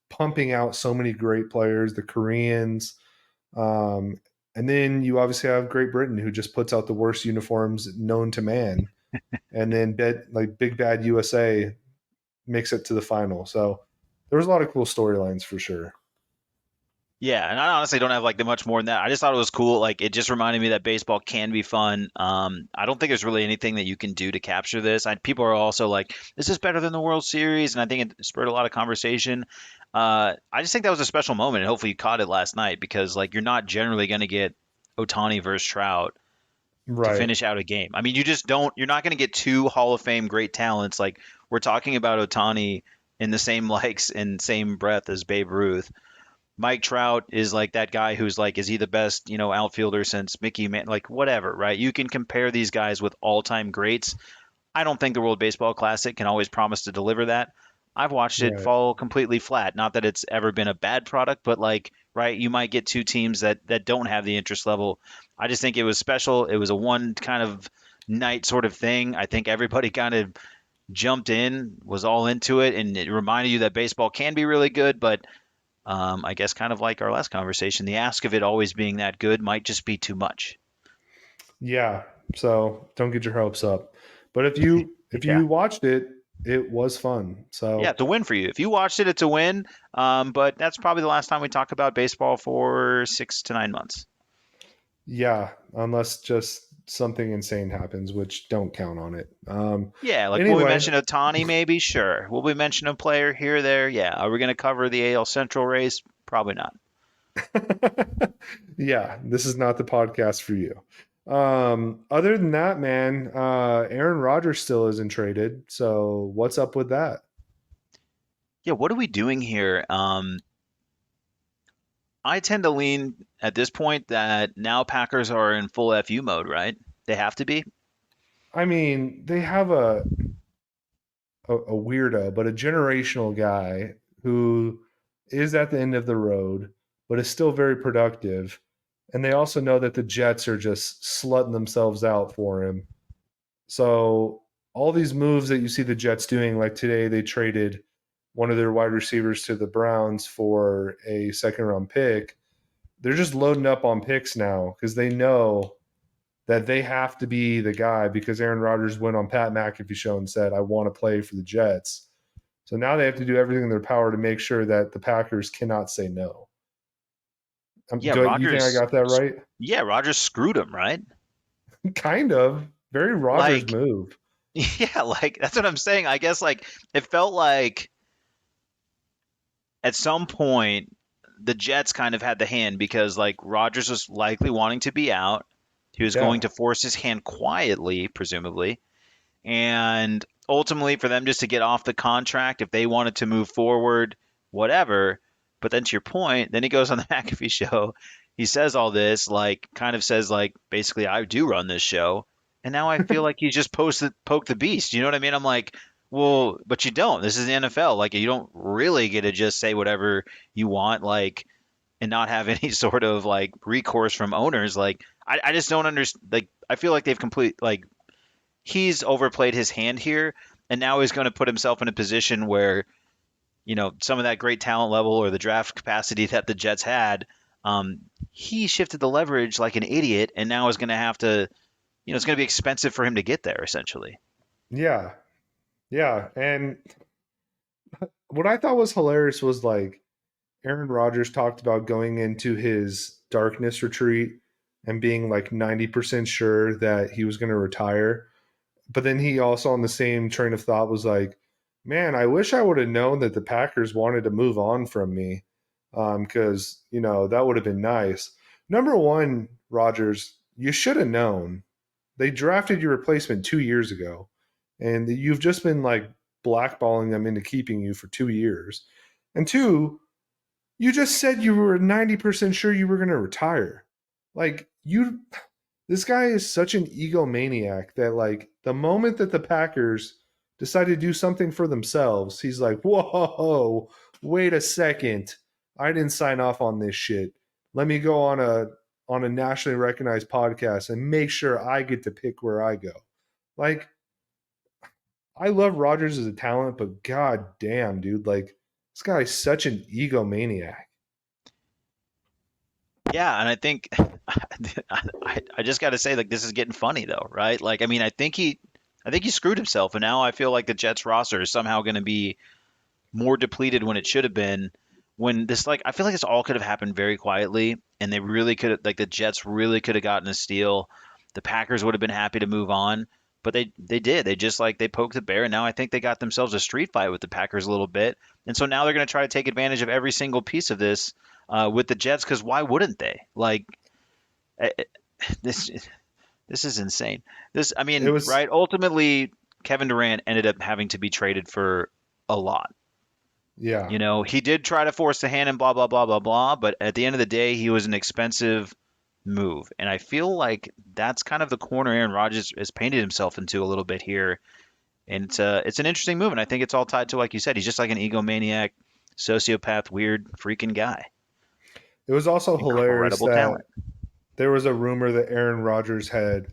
pumping out so many great players, the Koreans. Um, and then you obviously have Great Britain, who just puts out the worst uniforms known to man. And then like Big Bad USA makes it to the final. So there was a lot of cool storylines for sure. Yeah, and I honestly don't have like that much more than that. I just thought it was cool. Like it just reminded me that baseball can be fun. I don't think there's really anything that you can do to capture this. People are also like, "Is this better than the World Series?" And I think it spurred a lot of conversation. I just think that was a special moment, and hopefully you caught it last night because like you're not generally going to get Otani versus Trout to Right. finish out a game. I mean, you just don't. You're not going to get two Hall of Fame great talents. Like we're talking about Otani in the same likes and same breath as Babe Ruth. Mike Trout is like that guy who's like, is he the best, outfielder since Mickey Man? Like, whatever, right? You can compare these guys with all-time greats. I don't think the World Baseball Classic can always promise to deliver that. I've watched it Right. fall completely flat. Not that it's ever been a bad product, but like, right, you might get two teams that don't have the interest level. I just think it was special. It was a one kind of night sort of thing. I think everybody kind of jumped in, was all into it, and it reminded you that baseball can be really good, but I guess kind of like our last conversation, the ask of it always being that good might just be too much. Yeah. So don't get your hopes up. But if Yeah. you watched it, it was fun. Yeah, So it's a win for you. If you watched it, it's a win. But that's probably the last time we talk about baseball for 6 to 9 months. yeah, unless just something insane happens, which don't count on it. Yeah, like will we Anyway, mention Otani maybe? Sure. Will we mention a player here or there? Yeah. Are we going to cover the AL Central race? Probably not. yeah, this is not the podcast for you. Other than that, man, Aaron Rodgers still isn't traded. So what's up with that? Yeah, what are we doing here? I tend to lean at this point that now Packers are in full FU mode, right? They have to be. I mean, they have a weirdo, but a generational guy who is at the end of the road, but is still very productive. And they also know that the Jets are just slutting themselves out for him. So all these moves that you see the Jets doing, like today they traded one of their wide receivers to the Browns for a second round pick. They're just loading up on picks now because they know that they have to be the guy because Aaron Rodgers went on Pat McAfee show and said, I want to play for the Jets. So now they have to do everything in their power to make sure that the Packers cannot say no. Yeah, Do you think I Rodgers. got that right? Yeah, Rodgers screwed him, right? Kind of. Very Rodgers Like, move. yeah, like that's what I'm saying. I guess like it felt like at some point the Jets kind of had the hand because like Rodgers was likely wanting to be out. He was going Yeah. to force his hand quietly, presumably, and ultimately for them just to get off the contract if they wanted to move forward, whatever. But then to your point, then he goes on the McAfee show. He says all this, like, kind of says, like, basically, I do run this show. And now I feel like he just poked the beast. You know what I mean? I'm like, well, but you don't. This is the NFL. Like, you don't really get to just say whatever you want, like, and not have any sort of like recourse from owners. Like, I just don't understand. Like, I feel like they've like he's overplayed his hand here, and now he's going to put himself in a position where some of that great talent level or the draft capacity that the Jets had, He shifted the leverage like an idiot, and now is going to have to, it's going to be expensive for him to get there, essentially. Yeah. Yeah. And what I thought was hilarious was like Aaron Rodgers talked about going into his darkness retreat and being like 90% sure that he was going to retire. But then he also, on the same train of thought, was like, man, I wish I would have known that the Packers wanted to move on from me, because, that would have been nice. Number one, Rodgers, you should have known. They drafted your replacement 2 years ago, and you've just been like blackballing them into keeping you for 2 years. And two, you just said you were 90% sure you were going to retire. Like, this guy is such an egomaniac that, like, the moment that the Packers decide to do something for themselves, he's like, whoa, wait a second. I didn't sign off on this shit. Let me go on a nationally recognized podcast and make sure I get to pick where I go. Like, I love Rodgers as a talent, but god damn, dude, like, this guy's such an egomaniac. Yeah, and I think I just got to say, like, this is getting funny though, right? Like, I mean, I think he screwed himself, and now I feel like the Jets roster is somehow going to be more depleted when it should have been. When this, like, I feel like this all could have happened very quietly, and they really could have, like, the Jets really could have gotten a steal. The Packers would have been happy to move on, but they did. They just, like, they poked the bear, and now I think they got themselves a street fight with the Packers a little bit, and so now they're going to try to take advantage of every single piece of this with the Jets, because why wouldn't they? Like, eh, eh, this this is insane. This, I It mean, was, right? Ultimately, Kevin Durant ended up having to be traded for a lot. yeah. He did try to force the hand and blah blah blah blah blah, but at the end of the day, he was an expensive move, and I feel like that's kind of the corner Aaron Rodgers has painted himself into a little bit here, and it's an interesting move, and I think it's all tied to, like you said, he's just like an egomaniac, sociopath, weird, freaking guy, It was also hilarious incredible that talent. there was a rumor that Aaron Rodgers had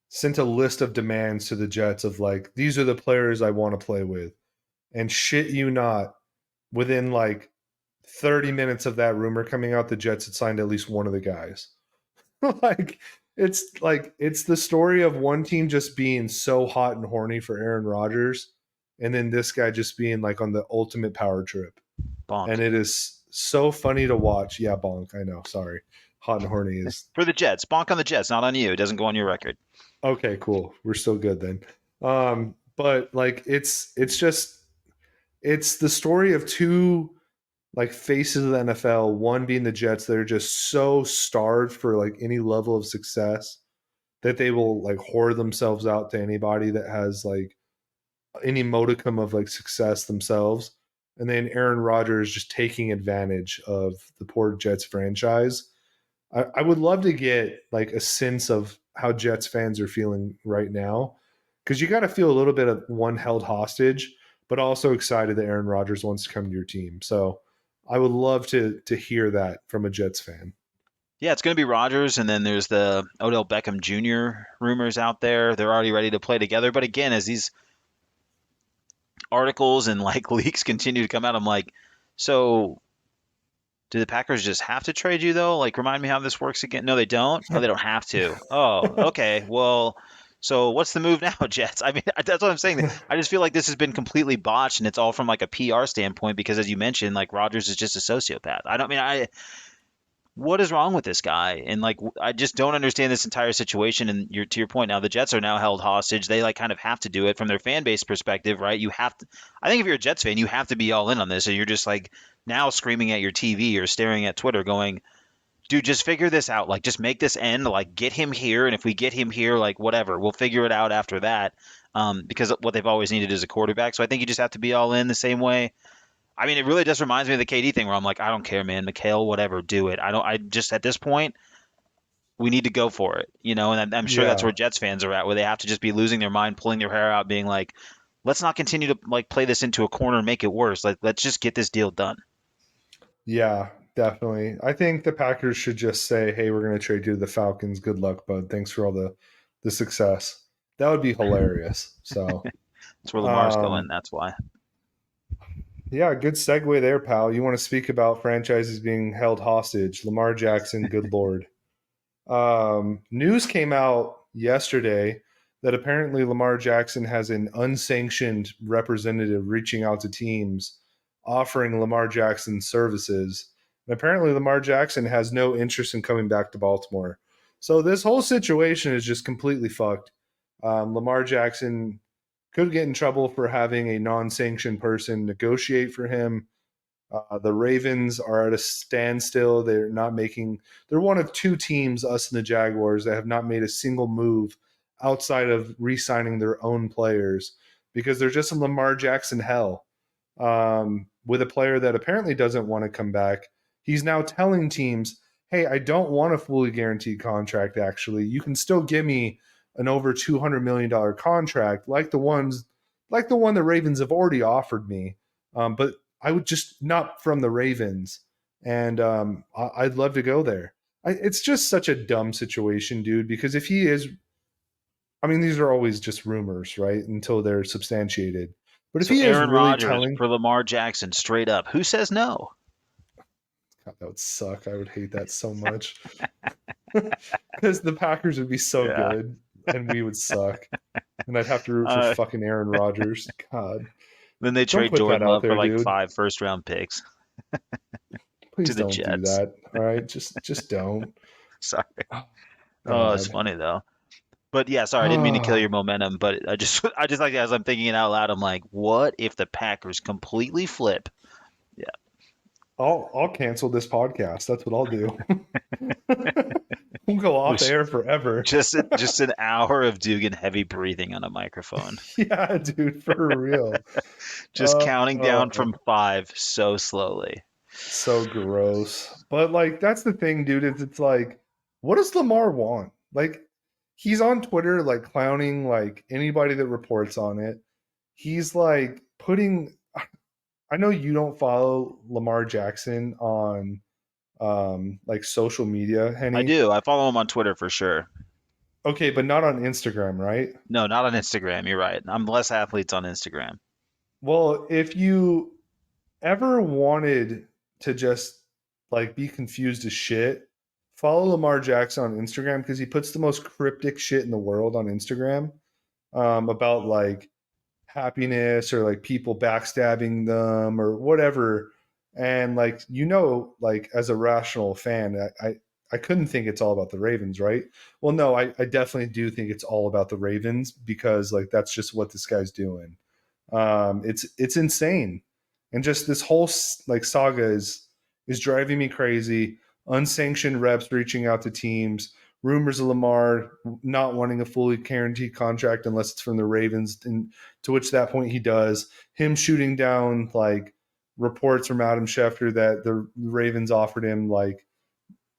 sent a list of demands to the Jets of like, these are the players I want to play with. And shit you not, within like 30 minutes of that rumor coming out, the Jets had signed at least one of the guys. like it's the story of one team just being so hot and horny for Aaron Rodgers, and then this guy just being like on the ultimate power trip. And Bonk it is so funny to watch. Yeah, bonk. I know. Sorry. Hot and horny is for the Jets. Bonk on the Jets, not on you. It doesn't go on your record. okay. Cool. We're still good then. But like it's the story of two like faces of the NFL. One being the Jets, they're just so starved for like any level of success that they will like whore themselves out to anybody that has like any modicum of like success themselves. And then Aaron Rodgers just taking advantage of the poor Jets franchise. I would love to get like a sense of how Jets fans are feeling right now, because you got to feel a little bit of one held hostage, but also excited that Aaron Rodgers wants to come to your team. So I would love to hear that from a Jets fan. Yeah, it's going to be Rodgers, and then there's the Odell Beckham Jr. rumors out there. They're already ready to play together. But again, as these articles and like leaks continue to come out, I'm like, so do the Packers just have to trade you though? Like, remind me how this works again. No, they don't. Oh, they don't have to. Oh, okay. Well, so what's the move now, Jets? I mean, that's what I'm saying. I just feel like this has been completely botched, and it's all from like a PR standpoint because, as you mentioned, like Rodgers is just a sociopath. I don't mean I. What is wrong with this guy? And like, I just don't understand this entire situation. And to your point now, the Jets are now held hostage. They like kind of have to do it from their fan base perspective, right? You have to. I think if you're a Jets fan, you have to be all in on this, and you're just like now screaming at your TV or staring at Twitter, going, "Dude, just figure this out. Like, just make this end. Like, get him here, and if we get him here, like, whatever, we'll figure it out after that." Because what they've always needed is a quarterback. So I think you just have to be all in the same way. I mean, it really just reminds me of the KD thing where I'm like, I don't care, man. Mikhail, whatever, do it. I don't. I just at this point, we need to go for it, And I'm sure that's Yeah. where Jets fans are at, where they have to just be losing their mind, pulling their hair out, being like, let's not continue to like play this into a corner and make it worse. Like, let's just get this deal done. Yeah, definitely. I think the Packers should just say, "Hey, we're going to trade you to the Falcons. Good luck, bud. Thanks for all the success." That would be hilarious. So, That's where Lamar's going. um, That's why. Yeah, good segue there, pal. You want to speak about franchises being held hostage? Lamar Jackson, good lord. News came out yesterday that apparently Lamar Jackson has an unsanctioned representative reaching out to teams offering Lamar Jackson services. And apparently, Lamar Jackson has no interest in coming back to Baltimore. So, this whole situation is just completely fucked. Lamar Jackson could get in trouble for having a non sanctioned person negotiate for him. The Ravens are at a standstill. They're not making. They're one of two teams, us and the Jaguars, that have not made a single move outside of re-signing their own players because they're just in Lamar Jackson hell. With a player that apparently doesn't want to come back, he's now telling teams, "Hey, I don't want a fully guaranteed contract. Actually, you can still give me an over $200 million contract, like the one the Ravens have already offered me. But I would just not from the Ravens, and I'd love to go there. It's just such a dumb situation, dude. Because if he is, I mean, these are always just rumors, right? Until they're substantiated. But if So he is Aaron really Rodgers telling, for Lamar Jackson, straight up. Who says no? God, that would suck. I would hate that so much because the Packers would be so Yeah. good and we would suck, and I'd have to root for Uh, fucking Aaron Rodgers. God, then they don't trade put that Jordan out Love for there, like dude. 5 first-round picks to Please the don't do Jets. that. All right, just don't. Sorry. Oh, Oh, it's God. funny though. But yeah, sorry, I didn't mean to kill your momentum, but I just like as I'm thinking it out loud, I'm like, what if the Packers completely flip? Yeah. I'll cancel this podcast. That's what I'll do. We'll go off the Just air forever. just an hour of Dugan heavy breathing on a microphone. Yeah, dude, for real. Just counting down Uh, from 5 so slowly. so gross. But like that's the thing, dude. It's like, what does Lamar want? Like, he's on Twitter like clowning like anybody that reports on it. He's like putting. I know you don't follow Lamar Jackson on like social media, I Henny. do. I follow him on Twitter for sure. Okay, but not on Instagram, right? No, not on Instagram. You're right. I'm less athletes on Instagram. Well, if you ever wanted to just like be confused as shit, follow Lamar Jackson on Instagram because he puts the most cryptic shit in the world on Instagram about like happiness or like people backstabbing them or whatever. And like like as a rational fan, I couldn't think it's all about the Ravens, right? Well, no, I definitely do think it's all about the Ravens because like that's just what this guy's doing. It's insane, and just this whole like saga is driving me crazy. Unsanctioned reps reaching out to teams, rumors of Lamar not wanting a fully guaranteed contract unless it's from the Ravens, and to which that point he does. Him shooting down like reports from Adam Schefter that the Ravens offered him like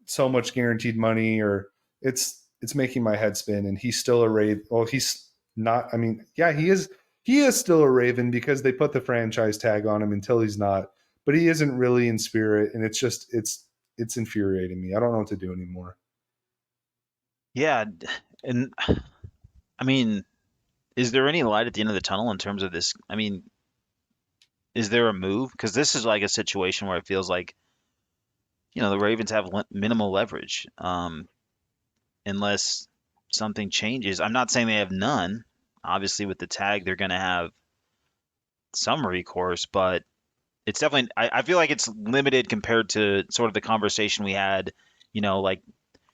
so much guaranteed money, or it's making my head spin. And he's still a Raven. Well, he's not. I mean, yeah, he is. He is still a Raven because they put the franchise tag on him until he's not. But he isn't really in spirit, and it's infuriating me. I don't know what to do anymore. Yeah, and I mean, is there any light at the end of the tunnel in terms of this? I mean, is there a move? Because this is like a situation where it feels like, the Ravens have minimal leverage, unless something changes. I'm not saying they have none. Obviously, with the tag, they're going to have some recourse, but it's definitely, I feel like it's limited compared to sort of the conversation we had, like,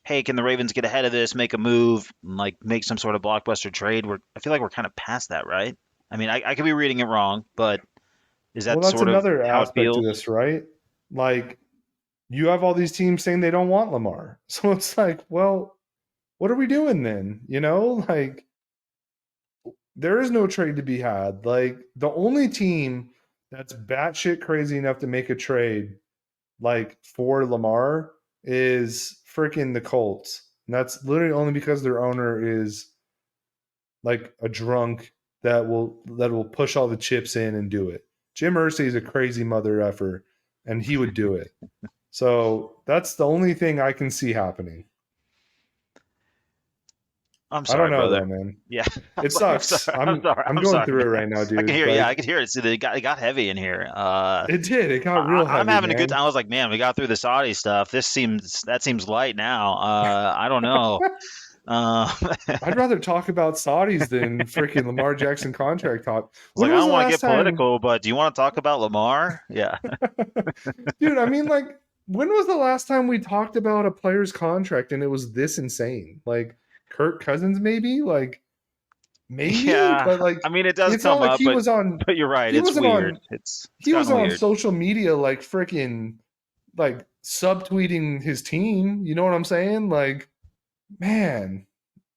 hey, can the Ravens get ahead of this, make a move, and, like make some sort of blockbuster trade? I feel like we're kind of past that, right? I mean, I could be reading it wrong, but is Well, that that's sort of another how it aspect of feels? this, right? Like you have all these teams saying they don't want Lamar, so it's like, well, what are we doing then? Like there is no trade to be had. Like the only team that's batshit crazy enough to make a trade like for Lamar is freaking the Colts. And that's literally only because their owner is like a drunk that will push all the chips in and do it. Jim Irsay is a crazy mother effer, and he would do it. So that's the only thing I can see happening. I'm I don't sorry, know brother. though, man. Yeah, It I'm sucks. sorry. I'm sorry. I'm I'm going sorry, through it man. right now, I can dude. hear. Yeah, I Like can hear it. See, it got heavy in here. it did. It got real I'm heavy, having a good man. time. I was like, man, we got through the Saudi stuff. That seems light now. I don't know. Uh, I'd rather talk about Saudis than freaking Lamar Jackson contract talk. was When like, I was don't the want to last get time, political, but do you want to talk about Lamar? Yeah. dude? I mean, like, when was the last time we talked about a player's contract and it was this insane? Like Kirk Cousins, maybe? Like maybe, Yeah. but like, I mean, it does it's not come like up, he was on. but you're right. He It's wasn't weird. on. It's He was gotten on weird. social media, like freaking, like subtweeting his team. You know what I'm saying? Like, man,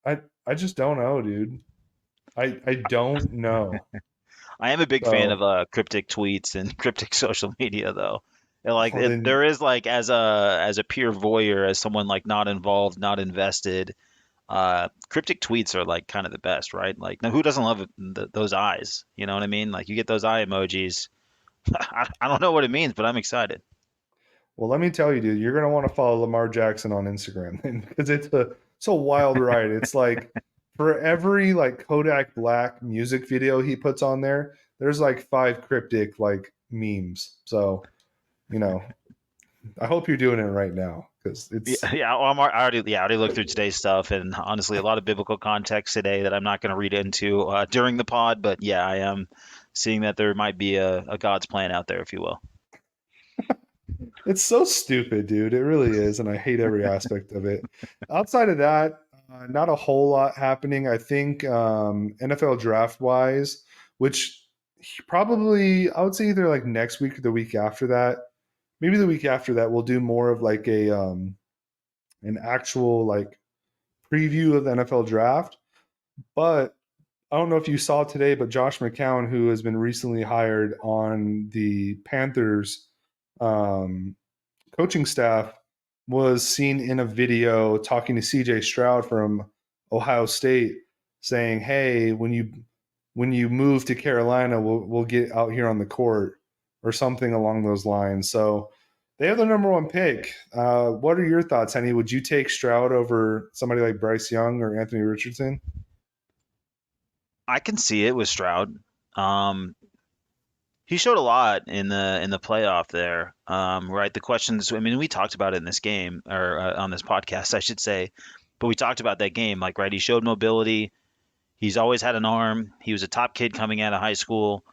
I just don't know, dude. I don't know. I am a big fan of So, cryptic tweets and cryptic social media, though. And, like well then, there is like as a pure voyeur, as someone like not involved, not invested, cryptic tweets are like kind of the best, right? Like, now who doesn't love those eyes? You know what I mean? Like you get those eye emojis. I don't know what it means, but I'm excited. well, let me tell you, dude, you're gonna want to follow Lamar Jackson on Instagram because it's a wild ride. It's like for every like Kodak Black music video he puts on there, there's like five cryptic like memes. So, you know, I hope you're doing it right now because Yeah, it's yeah. Well, I already looked through today's stuff, and honestly, a lot of biblical context today that I'm not going to read into during the pod. But yeah, I am seeing that there might be a God's plan out there, if you will. it's so stupid, dude. It really is, and I hate every aspect of it. Outside of that, not a whole lot happening. I think NFL draft wise, which probably I would say either like next week or the week after that. Maybe the week after that, we'll do more of like a an actual like preview of the NFL draft. But I don't know if you saw today, but Josh McCown, who has been recently hired on the Panthers um, coaching staff, was seen in a video talking to CJ Stroud from Ohio State, saying, "Hey, when you move to Carolina, we'll get out here on the court," or something along those lines. So they have the number one pick. What are your thoughts, Henny? Would you take Stroud over somebody like Bryce Young or Anthony Richardson? I can see it with Stroud. Um, he showed a lot in the playoff there, right? The questions. I mean, we talked about it in this game or on this podcast, I should say. But we talked about that game, like, right? He showed mobility. He's always had an arm. He was a top kid coming out of high school.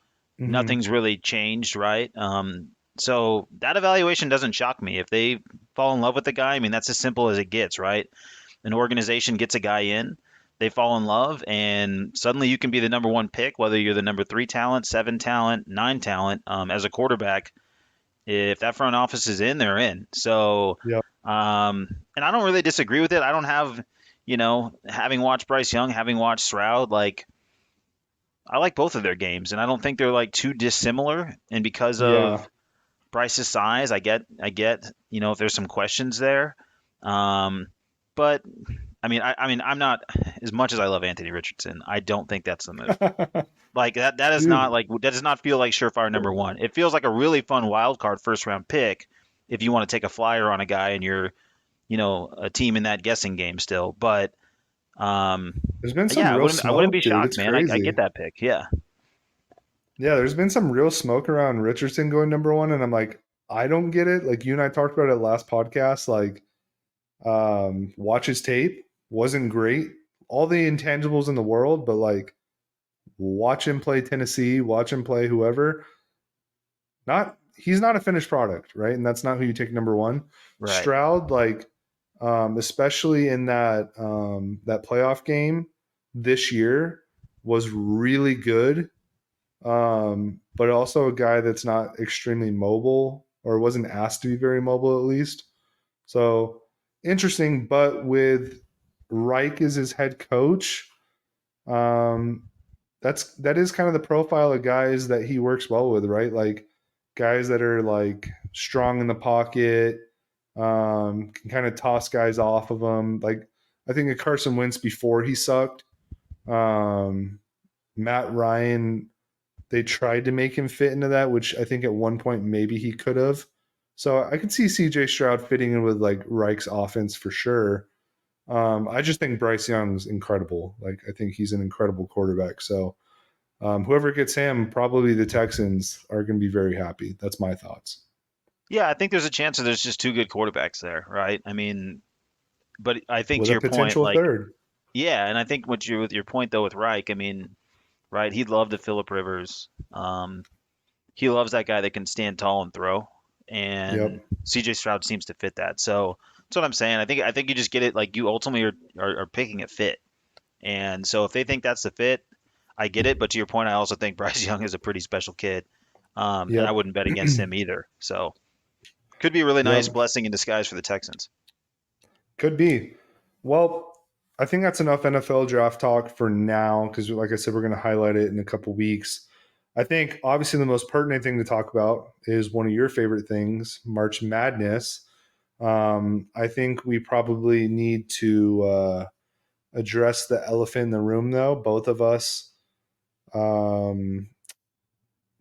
Mm-hmm. Nothing's really changed, right? So that evaluation doesn't shock me. If they fall in love with the guy, I mean, that's as simple as it gets, right? An organization gets a guy in, they fall in love, and suddenly you can be the number one pick, whether you're the number three talent, seven talent, nine talent. As a quarterback, if that front office is in, they're in. So, Yep. and I don't really disagree with it. I don't have, having watched Bryce Young, having watched Stroud, like, I like both of their games, and I don't think they're like too dissimilar. And because Yeah. of Bryce's size, I get, if there's some questions there. Um, but I mean, I'm not as much as I love Anthony Richardson. I don't think that's the move. Like that is not Dude, like that does not feel like surefire number one. It feels like a really fun wild card first round pick if you want to take a flyer on a guy and you're, a team in that guessing game still. But um, there's been some yeah, real I wouldn't be smoke, dude. shocked, It's man. I get crazy. that pick. Yeah. Yeah, there's been some real smoke around Richardson going number one, and I'm like, I don't get it. Like you and I talked about it last podcast. Like, watch his tape wasn't great. All the intangibles in the world, but like, watch him play Tennessee, watch him play whoever. Not he's not a finished product, right? And that's not who you take number one. Right. Stroud, like, especially in that playoff game this year, was really good. But also a guy that's not extremely mobile or wasn't asked to be very mobile at least. So interesting. But with Reich as his head coach, um, that is kind of the profile of guys that he works well with, right? Like guys that are like strong in the pocket, can kind of toss guys off of them. Like I think of Carson Wentz before he sucked. Um, Matt Ryan, they tried to make him fit into that, which I think at one point maybe he could have. So I could see CJ Stroud fitting in with like Reich's offense for sure. I just think Bryce Young's incredible. Like I think he's an incredible quarterback. So whoever gets him, probably the Texans are going to be very happy. That's my thoughts. Yeah, I think there's a chance that there's just two good quarterbacks there, right? I mean, but I think With to a your point, potential like, third. yeah, and I think what you with your point though with Reich, I mean, right, he loved the Phillip Rivers. He loves that guy that can stand tall and throw, and Yep. CJ Stroud seems to fit that. So that's what I'm saying. I think you just get it. Like you ultimately are picking a fit, and so if they think that's the fit, I get it. But to your point, I also think Bryce Young is a pretty special kid, and I Yep. wouldn't bet against him either. So could be a really nice Yep. blessing in disguise for the Texans. Could be. Well, I think that's enough NFL draft talk for now because, like I said, we're going to highlight it in a couple weeks. I think obviously the most pertinent thing to talk about is one of your favorite things, March Madness. I think we probably need to address the elephant in the room, though. Um,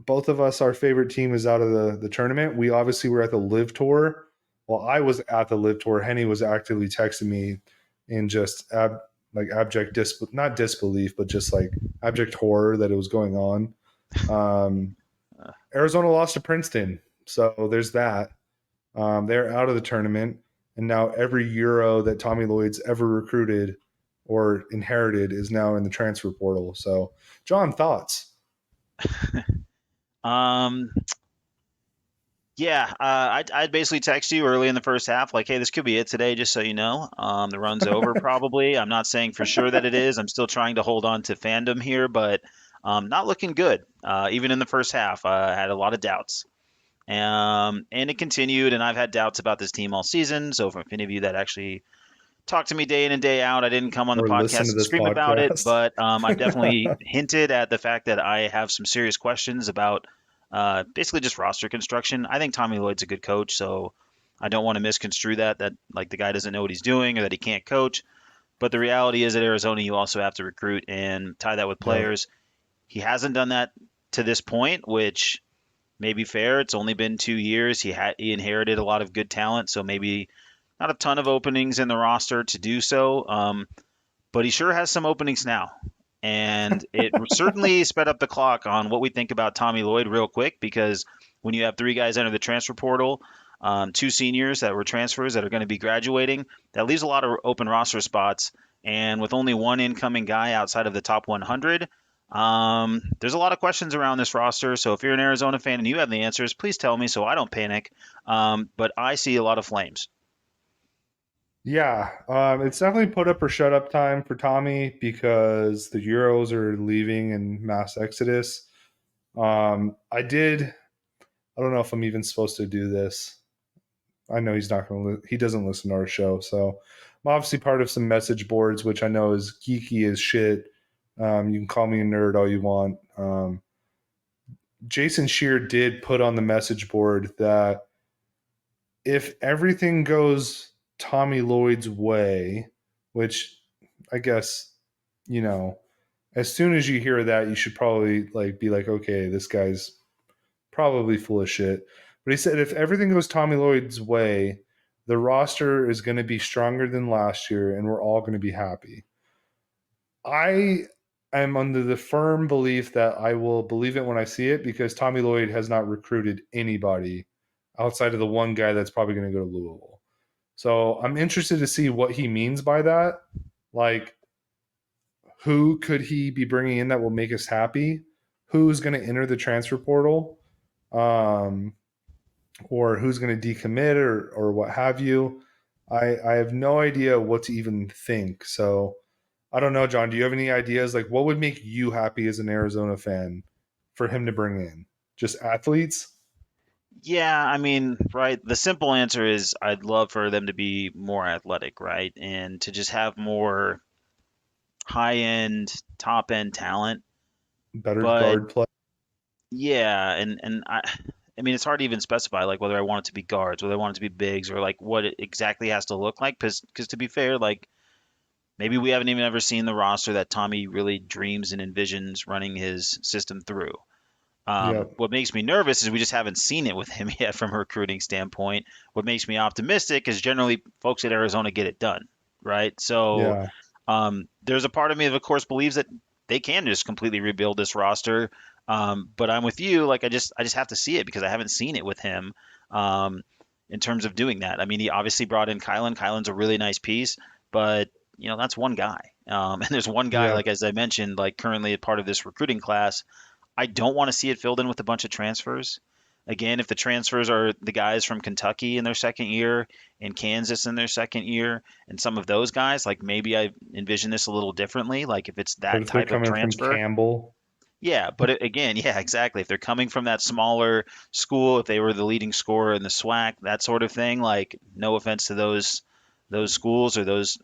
both of us, our favorite team is out of the tournament. We obviously were at the Live Tour. Well, I was at the Live Tour. Henny was actively texting me in just like abject not disbelief, but just like abject horror that it was going on. Um, Uh, Arizona lost to Princeton, so there's that. They're out of the tournament, and now every Euro that Tommy Lloyd's ever recruited or inherited is now in the transfer portal. So, John, thoughts? um, yeah, I'd basically text you early in the first half, like, hey, this could be it today, just so you know. The run's over probably. I'm not saying for sure that it is. I'm still trying to hold on to fandom here, but not looking good. Even in the first half, I had a lot of doubts. And it continued, and I've had doubts about this team all season. So for any of you that actually talk to me day in and day out, I didn't come on the Or listen to podcast and this scream about it, podcast? but I've definitely hinted at the fact that I have some serious questions about basically just roster construction. I think Tommy Lloyd's a good coach, so I don't want to misconstrue that like the guy doesn't know what he's doing or that he can't coach. But the reality is at Arizona, you also have to recruit and tie that with Yep. players. He hasn't done that to this point, which may be fair. It's only been 2 years. He inherited a lot of good talent, so maybe not a ton of openings in the roster to do so. But he sure has some openings now. And it certainly sped up the clock on what we think about Tommy Lloyd real quick because when you have three guys enter the transfer portal, two seniors that were transfers that are going to be graduating, that leaves a lot of open roster spots. And with only one incoming guy outside of the top 100, there's a lot of questions around this roster. So if you're an Arizona fan and you have the answers, please tell me so I don't panic. But I see a lot of flames. Yeah, it's definitely put up or shut up time for Tommy because the Euros are leaving in mass exodus. I did. I don't know if I'm even supposed to do this. I know he's not going to. He doesn't listen to our show, so I'm obviously part of some message boards, which I know is geeky as shit. You can call me a nerd all you want. Jason Shear did put on the message board that if everything goes Tommy Lloyd's way, which I guess, you know, as soon as you hear that, you should probably like be like, okay, this guy's probably full of shit. But he said if everything goes Tommy Lloyd's way, the roster is going to be stronger than last year and we're all going to be happy. I am under the firm belief that I will believe it when I see it because Tommy Lloyd has not recruited anybody outside of the one guy that's probably going to go to Louisville. So I'm interested to see what he means by that. Like, who could he be bringing in that will make us happy? Who's going to enter the transfer portal? Um, or who's going to decommit or what have you? I have no idea what to even think. So I don't know, John. Do you have any ideas? Like, what would make you happy as an Arizona fan for him to bring in? Just athletes? Yeah, I mean, right. The simple answer is I'd love for them to be more athletic, right? And to just have more high end, top end talent. Better But guard play? yeah, and I mean, it's hard to even specify like whether I want it to be guards, whether I want it to be bigs, or like what it exactly has to look like. Because to be fair, like maybe we haven't even ever seen the roster that Tommy really dreams and envisions running his system through. Yep. What makes me nervous is we just haven't seen it with him yet from a recruiting standpoint. What makes me optimistic is generally folks at Arizona get it done, right? So Yeah. there's a part of me that, of course, believes that they can just completely rebuild this roster. But I'm with you. Like I just have to see it because I haven't seen it with him um, in terms of doing that. I mean, he obviously brought in Kylan. Kylan's a really nice piece, but that's one guy. And there's one guy, Yeah. like as I mentioned, like currently a part of this recruiting class. I don't want to see it filled in with a bunch of transfers. Again, if the transfers are the guys from Kentucky in their second year and Kansas in their second year, and some of those guys, like maybe I envision this a little differently. Like if it's But that if they're type of coming from transfer, Campbell, yeah. But again, yeah, exactly. If they're coming from that smaller school, if they were the leading scorer in the SWAC, that sort of thing, like no offense to those schools or those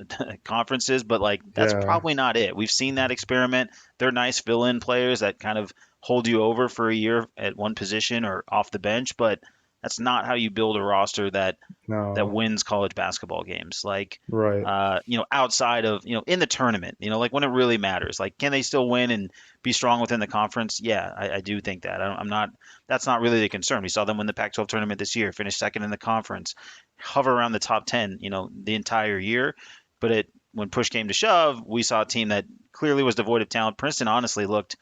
conferences, but like that's yeah, probably not it. We've seen that experiment. They're nice fill-in players that kind of hold you over for a year at one position or off the bench, but that's not how you build a roster that no, wins college basketball games. Like, right, outside of, in the tournament, like when it really matters, like, can they still win and be strong within the conference? Yeah, I do think that. I'm not, that's not really the concern. We saw them win the Pac-12 tournament this year, finish second in the conference, hover around the top 10, the entire year. But when push came to shove, we saw a team that clearly was devoid of talent. Princeton honestly looked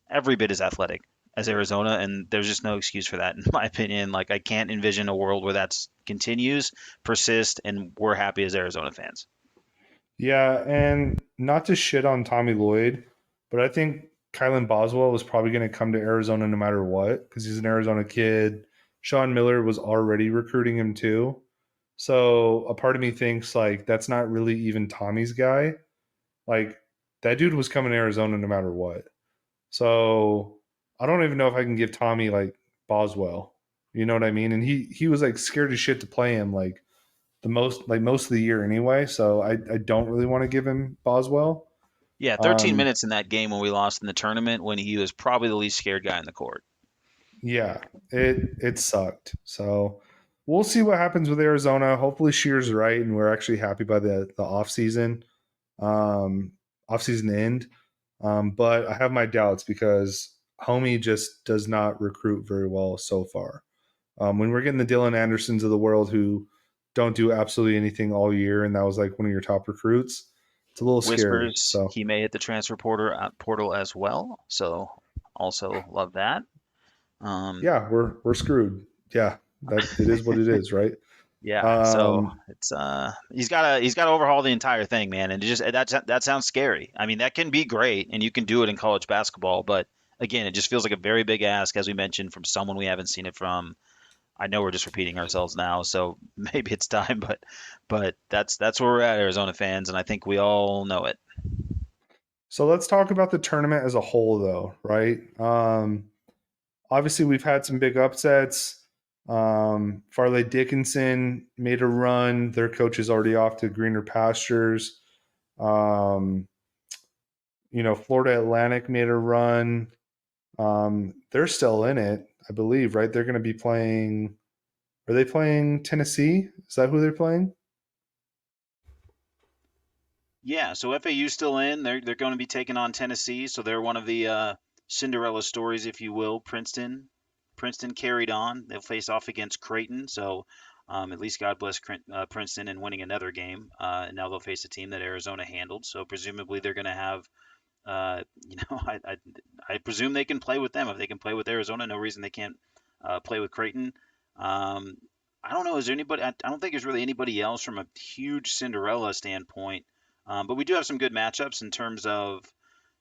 every bit as athletic as Arizona, and there's just no excuse for that, in my opinion. Like, I can't envision a world where that continues, persists, and we're happy as Arizona fans. yeah, and not to shit on Tommy Lloyd, but I think Kylan Boswell was probably going to come to Arizona no matter what because he's an Arizona kid. Sean Miller was already recruiting him too, so a part of me thinks like that's not really even Tommy's guy. Like that dude was coming to Arizona no matter what. So I don't even know if I can give Tommy like Boswell. You know what I mean? And he was like scared as shit to play him most of the year anyway. So I don't really want to give him Boswell. Yeah, 13 Um, minutes in that game when we lost in the tournament when he was probably the least scared guy in the court. yeah, it sucked. So we'll see what happens with Arizona. Hopefully Shear's right and we're actually happy by the off season, um, off season end. But I have my doubts because Homie just does not recruit very well so far. When we're getting the Dylan Andersons of the world who don't do absolutely anything all year, and that was like one of your top recruits, it's a little scary. Whispers So he may hit the transfer portal as well, so also love that. Um, yeah, we're screwed. Yeah, that it is what it is, right? yeah, so Um, it's he's got to overhaul the entire thing, man, and that sounds scary. I mean, that can be great, and you can do it in college basketball, but again, it just feels like a very big ask, as we mentioned, from someone we haven't seen it from. I know we're just repeating ourselves now, so maybe it's time, but that's where we're at, Arizona fans, and I think we all know it. so let's talk about the tournament as a whole, though, right? Obviously, we've had some big upsets. Farley Dickinson made a run. Their coach is already off to greener pastures. Um, Florida Atlantic made a run. They're still in it, I believe, right? They're going to be playing. Are they playing Tennessee? Is that who they're playing? Yeah, so FAU's still in. They're going to be taking on Tennessee, so they're one of the Cinderella stories, if you will. Princeton carried on. They'll face off against Creighton, so at least God bless Princeton in winning another game. And now they'll face a team that Arizona handled. So presumably they're going to have, I presume they can play with them. If they can play with Arizona, no reason they can't play with Creighton. Um, I don't know. Is there anybody? I don't think there's really anybody else from a huge Cinderella standpoint. But we do have some good matchups in terms of,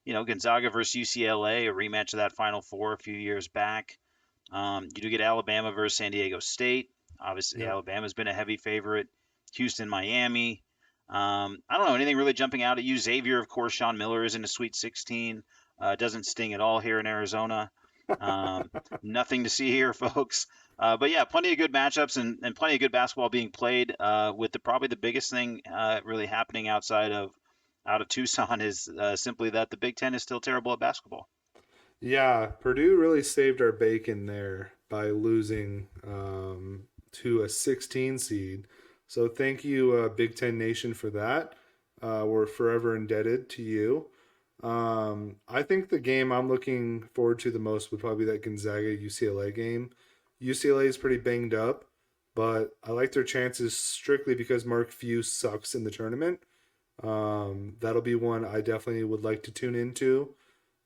Gonzaga versus UCLA, a rematch of that Final Four a few years back. You do get Alabama versus San Diego State. Obviously, Yep. Alabama's been a heavy favorite. Houston, Miami. I don't know anything really jumping out at you. Xavier, of course, Sean Miller is in the Sweet 16. Doesn't sting at all here in Arizona. Um, Nothing to see here, folks. But yeah, plenty of good matchups and plenty of good basketball being played. With probably the biggest thing really happening out of Tucson is simply that the Big Ten is still terrible at basketball. Yeah, Purdue really saved our bacon there by losing to a 16 seed. So thank you, Big Ten Nation, for that. We're forever indebted to you. I think the game I'm looking forward to the most would probably be that Gonzaga UCLA game. UCLA is pretty banged up, but I like their chances strictly because Mark Few sucks in the tournament. That'll be one I definitely would like to tune into.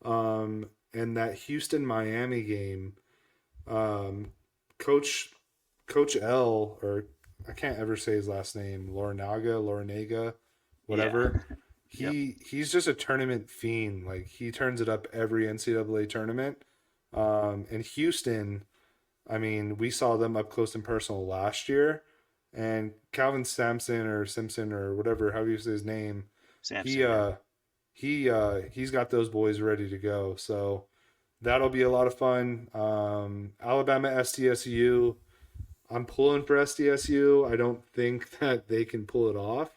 And that Houston Miami game, um, Coach Coach L, or I can't ever say his last name, Lornaga, Yeah. whatever. Yep. He's just a tournament fiend. Like he turns it up every NCAA tournament. And Houston, I mean, we saw them up close and personal last year, and Calvin Sampson or Simpson or whatever, how you say his name, he Samson. Yeah. uh he's got those boys ready to go. So that'll be a lot of fun. Alabama SDSU. I'm pulling for SDSU. I don't think that they can pull it off,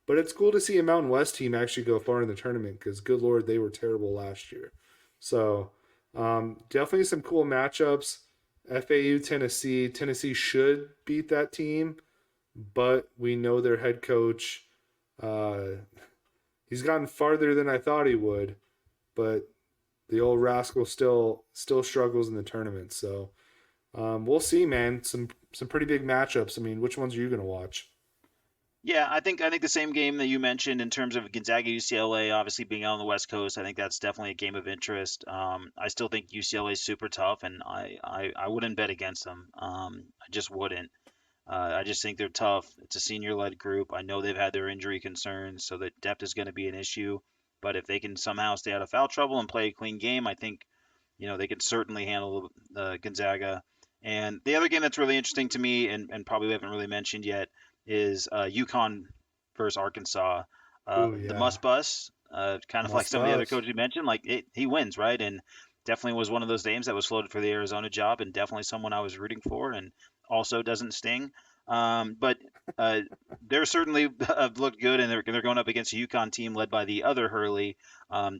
but it's cool to see a Mountain West team actually go far in the tournament because, good lord, they were terrible last year. So definitely some cool matchups. FAU Tennessee. Tennessee should beat that team, but we know their head coach. Uh, he's gotten farther than I thought he would, but the old rascal still struggles in the tournament. So we'll see, man. Some pretty big matchups. I mean, which ones are you going to watch? Yeah, I think the same game that you mentioned in terms of Gonzaga UCLA, obviously being out on the West Coast, I think that's definitely a game of interest. I still think UCLA is super tough, and I wouldn't bet against them. I just wouldn't. I just think they're tough. It's a senior-led group. I know they've had their injury concerns, so that depth is going to be an issue. But if they can somehow stay out of foul trouble and play a clean game, I think they can certainly handle Gonzaga. And the other game that's really interesting to me, and probably we haven't really mentioned yet, is UConn versus Arkansas. Oh The yeah, Must Bus, kind of like must some of the other bus. coaches you mentioned, like he wins, right? And definitely was one of those names that was floated for the Arizona job, and definitely someone I was rooting for, and also doesn't sting. But uh, they're certainly have looked good, and they're going up against a UConn team led by the other Hurley.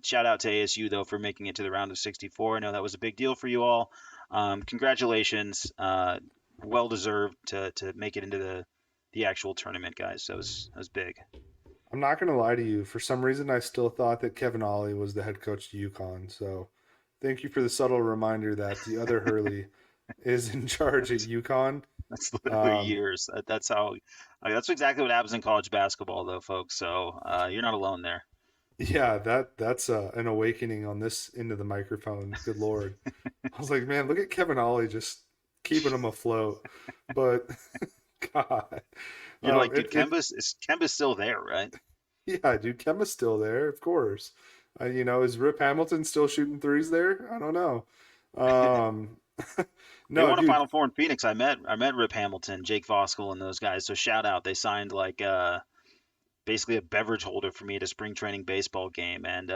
Shout out to ASU though for making it to the round of 64. I know that was a big deal for you all. Congratulations, well deserved to make it into the actual tournament, guys. That was big. I'm not going to lie to you. For some reason, I still thought that Kevin Ollie was the head coach to UConn. So thank you for the subtle reminder that the other Hurley is in charge at UConn. That's literally Um, years. That's how. That's exactly what happens in college basketball, though, folks. So you're not alone there. yeah, that's an awakening on this end of the microphone. Good lord. I was like, man, look at Kevin Ollie just keeping them afloat. But God, You're like, dude, it Kemba's still there, right? yeah, dude, Kemba's still there, of course. Is Rip Hamilton still shooting threes there? I don't know. Um, They no, won a dude, Final Four in Phoenix. I met Rip Hamilton, Jake Voskuhl, and those guys. So shout out. They signed like basically a beverage holder for me at a spring training baseball game, and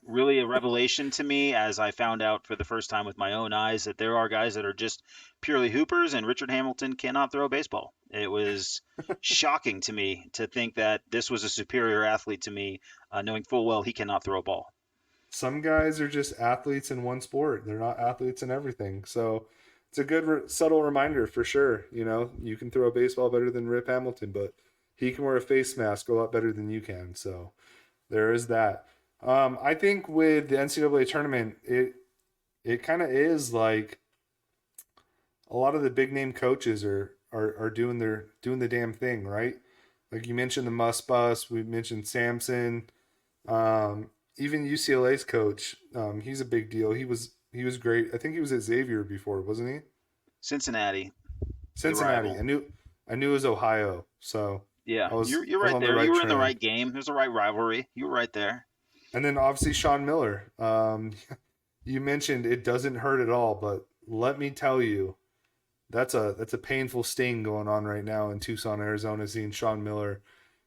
really a revelation to me as I found out for the first time with my own eyes that there are guys that are just purely hoopers, and Richard Hamilton cannot throw a baseball. It was shocking to me to think that this was a superior athlete to me, knowing full well he cannot throw a ball. some guys are just athletes in one sport. They're not athletes in everything. So it's a good subtle reminder for sure. You can throw a baseball better than Rip Hamilton, but he can wear a face mask a lot better than you can. So there is that. I think with the NCAA tournament, it kind of is like a lot of the big name coaches are doing the damn thing, right? Like you mentioned the Must Bus, we mentioned Samson, even UCLA's coach. He's a big deal. He was great. I think he was at Xavier before, wasn't he? Cincinnati, the Cincinnati. rival. I knew it was Ohio, so Yeah, I was you're I was right on the there. You right were in the train. right game. There's a right rivalry. You were right there. And then obviously Sean Miller. You mentioned it doesn't hurt at all, but let me tell you, that's a painful sting going on right now in Tucson, Arizona, seeing Sean Miller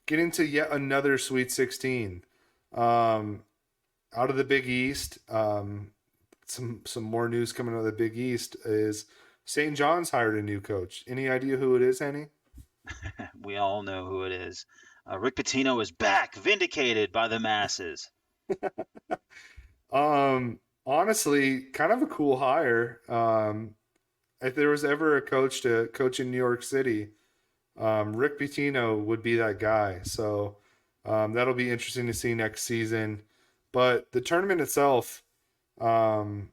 get into yet another Sweet 16. Um, Out of the Big East, some more news coming out of the Big East is St. John's hired a new coach. Any idea who it is, Henny? We all know who it is. Rick Pitino is back, vindicated by the masses. Honestly, kind of a cool hire. If there was ever a coach to coach in New York City, Rick Pitino would be that guy. So that'll be interesting to see next season. But the tournament itself, um,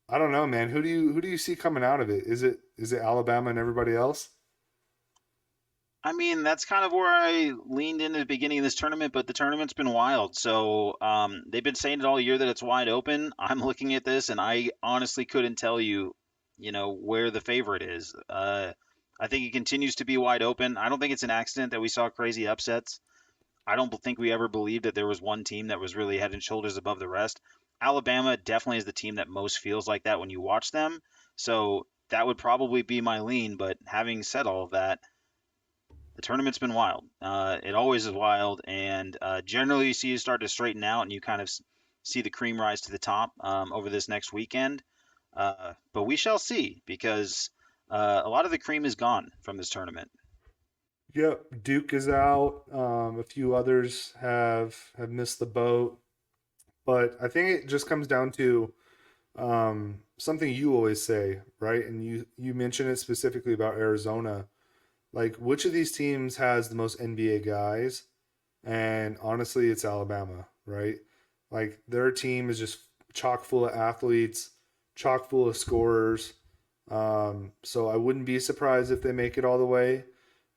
I don't know, man. Who do you see coming out of it? is it Alabama and everybody else? I mean, that's kind of where I leaned in at the beginning of this tournament, but the tournament's been wild. So they've been saying it all year that it's wide open. I'm looking at this, and I honestly couldn't tell you, where the favorite is. I think it continues to be wide open. I don't think it's an accident that we saw crazy upsets. I don't think we ever believed that there was one team that was really head and shoulders above the rest. Alabama definitely is the team that most feels like that when you watch them. So that would probably be my lean. But having said all of that, the tournament's been wild. It always is wild, and generally you see you start to straighten out, and you kind of see the cream rise to the top over this next weekend. But we shall see because a lot of the cream is gone from this tournament. Yep, Duke is out. A few others have missed the boat, but I think it just comes down to something you always say, right? And you mentioned it specifically about Arizona. Like, which of these teams has the most NBA guys? And honestly, it's Alabama, right? Like, their team is just chock full of athletes, chock full of scorers. So I wouldn't be surprised if they make it all the way.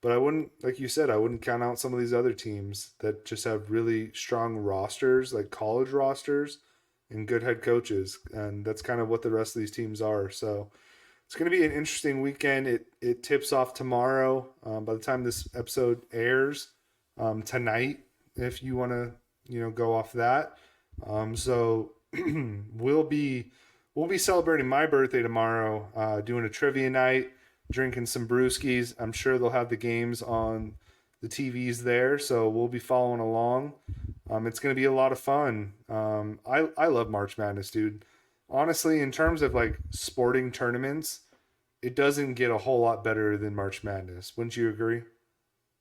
But I wouldn't, like you said, I wouldn't count out some of these other teams that just have really strong rosters, like college rosters, and good head coaches. And that's kind of what the rest of these teams are. So it's going to be an interesting weekend. It tips off tomorrow. By the time this episode airs, tonight, if you want to, go off that. So we'll be we'll be celebrating my birthday tomorrow, doing a trivia night, drinking some brewskis. I'm sure they'll have the games on the TVs there, so we'll be following along. It's going to be a lot of fun. I love March Madness, dude. Honestly, in terms of like sporting tournaments, it doesn't get a whole lot better than March Madness. Wouldn't you agree?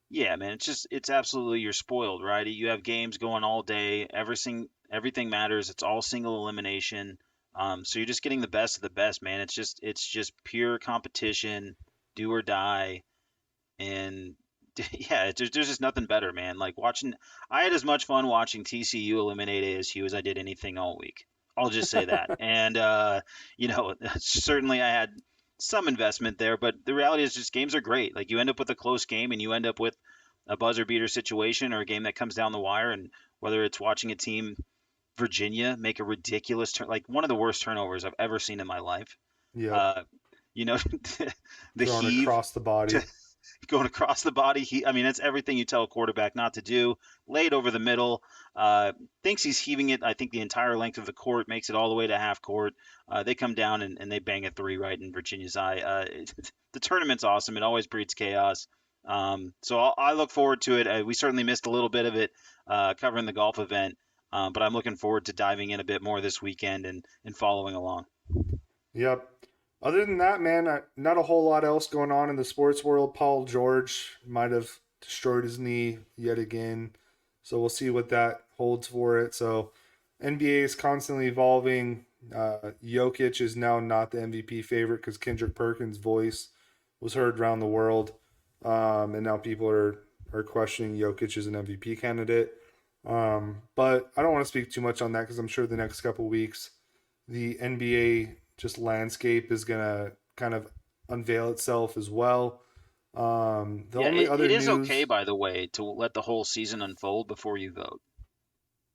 Yeah, man, it's absolutely you're spoiled, right? You have games going all day. Everything matters. It's all single elimination. So you're just getting the best of the best, man. It's just pure competition, do or die, and yeah, there's just nothing better, man. Like watching, I had as much fun watching TCU eliminate ASU as I did anything all week. I'll just say that. And certainly I had some investment there, but the reality is just games are great. Like you end up with a close game, and you end up with a buzzer beater situation or a game that comes down the wire, and whether it's watching a team Virginia make a ridiculous turn, like one of the worst turnovers I've ever seen in my life. Yep. Uh, you know, the Thrown heave across the body. going across the body. I mean, that's everything you tell a quarterback not to do. Laid over the middle. Thinks he's heaving it. I think the entire length of the court makes it all the way to half court. They come down and they bang a three right in Virginia's eye. The tournament's awesome. It always breeds chaos. So I look forward to it. We certainly missed a little bit of it covering the golf event, but I'm looking forward to diving in a bit more this weekend and following along. Yep. Other than that, man, not a whole lot else going on in the sports world. Paul George might have destroyed his knee yet again. So we'll see what that holds for it. So NBA is constantly evolving. Jokic is now not the MVP favorite because Kendrick Perkins' voice was heard around the world. And now people are questioning Jokic as an MVP candidate. But I don't want to speak too much on that because I'm sure the next couple weeks the NBA just landscape is gonna kind of unveil itself as well. The Yeah, only other it is okay, news, by the way, to let the whole season unfold before you vote.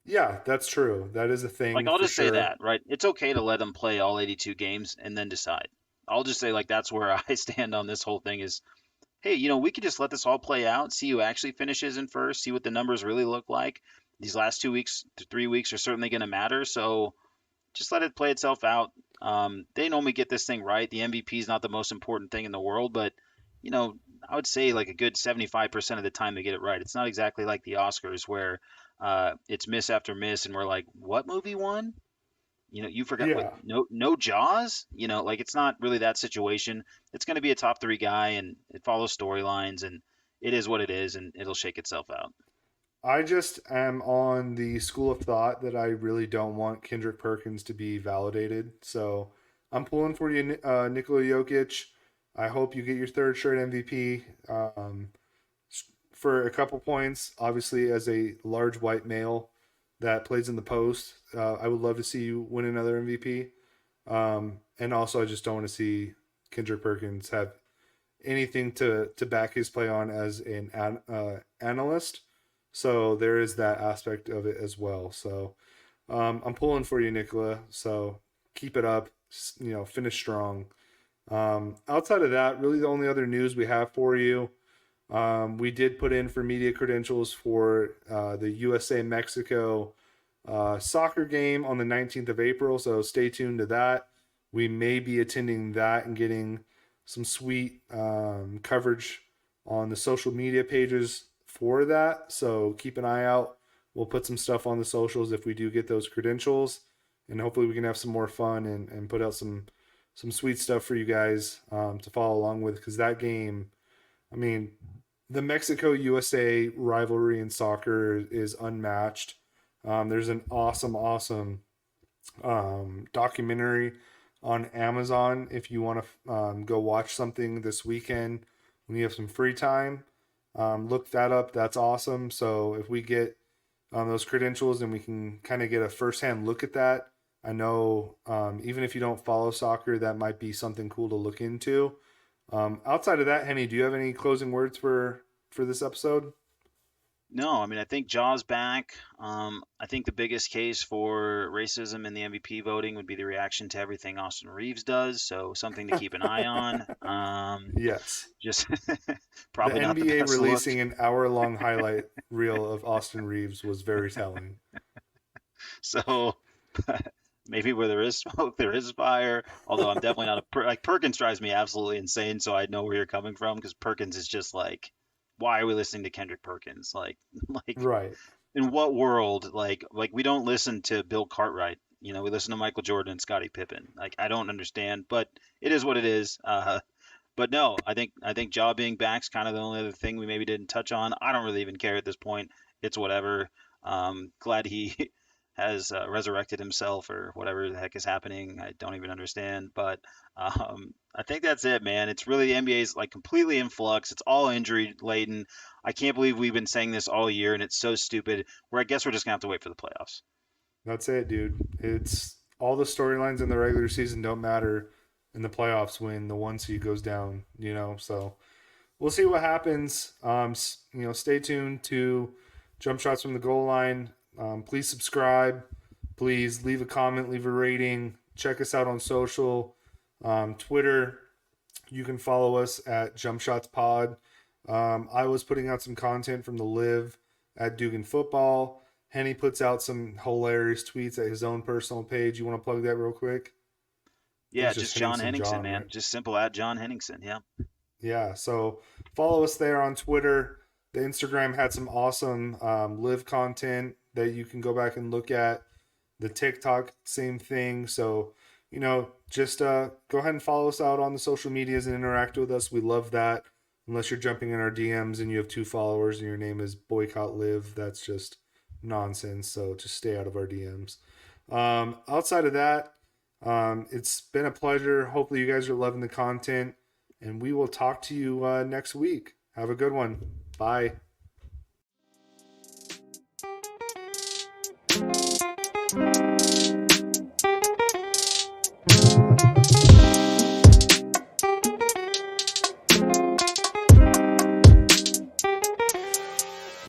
yeah, that's true. That is a Like thing I'll for just say sure. that, right? It's okay to let them play all 82 games and then decide. I'll just say like that's where I stand on this whole thing is, hey, we could just let this all play out, see who actually finishes in first, see what the numbers really look like. These last 2 weeks to 3 weeks are certainly going to matter, so just let it play itself out. They normally get this thing right. The MVP is not the most important thing in the world, but you know, I would say like a good 75% of the time they get it right. It's not exactly like the Oscars where it's miss after miss, and we're like, what movie won? You forgot what? Yeah, No Jaws. Like it's not really that situation. It's going to be a top three guy, and it follows storylines, and it is what it is, and it'll shake itself out. I just am on the school of thought that I really don't want Kendrick Perkins to be validated. So I'm pulling for you, Nikola Jokic. I hope you get your third straight MVP. For a couple points, obviously, as a large white male that plays in the post, I would love to see you win another MVP. And also, I just don't want to see Kendrick Perkins have anything to back his play on as analyst. So there is that aspect of it as well. So I'm pulling for you, Nicola. So keep it up. Finish strong. Outside of that, really the only other news we have for you, we did put in for media credentials for the USA Mexico soccer game on the 19th of April. So stay tuned to that. We may be attending that and getting some sweet coverage on the social media pages for that. So keep an eye out. We'll put some stuff on the socials if we do get those credentials, and hopefully we can have some more fun and put out some sweet stuff for you guys to follow along with, because that game, I mean, the Mexico USA rivalry in soccer is unmatched. There's an awesome documentary on Amazon if you want to go watch something this weekend when you have some free time. Look that up. That's awesome. So if we get those credentials and we can kind of get a firsthand look at that, I know even if you don't follow soccer, that might be something cool to look into. Outside of that, Henny, do you have any closing words for this episode? No, I mean, I think Jaw's back. I think the biggest case for racism in the MVP voting would be the reaction to everything Austin Reeves does. So something to keep an eye on. Yes. Just The probably not the NBA best look. releasing an hour-long highlight reel of Austin Reeves was very telling. So maybe where there is smoke, there is fire. Although I'm definitely not like Perkins drives me absolutely insane. So I know where you're coming from, because Perkins is just like, why are we listening to Kendrick Perkins? Like, like Right. in what world? Like we don't listen to Bill Cartwright. We listen to Michael Jordan and Scottie Pippen. Like I don't understand, but it is what it is. But no, I think Ja being back's kind of the only other thing we maybe didn't touch on. I don't really even care at this point. It's whatever. Glad he has resurrected himself or whatever the heck is happening. I don't even understand. But I think that's it, man. It's really the NBA's like completely in flux. It's all injury laden. I can't believe we've been saying this all year, and it's so stupid. Where I guess we're just gonna have to wait for the playoffs. That's it, dude. It's all the storylines in the regular season don't matter in the playoffs when the one seed goes down. So we'll see what happens. Stay tuned to Jump Shots from the Goal Line. Please subscribe. Please leave a comment, leave a rating. Check us out on social. Twitter, you can follow us at Jump Shots Pod. I was putting out some content from the Live at Dugan Football. Henny puts out some hilarious tweets at his own personal page. You want to plug that real quick? I think Yeah, it's just just John Henningsen Henningson, John, man. right? Just simple at John Henningson. Yeah. Yeah, so follow us there on Twitter. The Instagram had some awesome live content that you can go back and look at. The TikTok, same thing. So, just go ahead and follow us out on the social medias and interact with us. We love that. Unless you're jumping in our DMs and you have 2 followers and your name is Boycott Live, that's just nonsense. So just stay out of our DMs. Outside of that, it's been a pleasure. Hopefully, you guys are loving the content, and we will talk to you next week. Have a good one. Bye.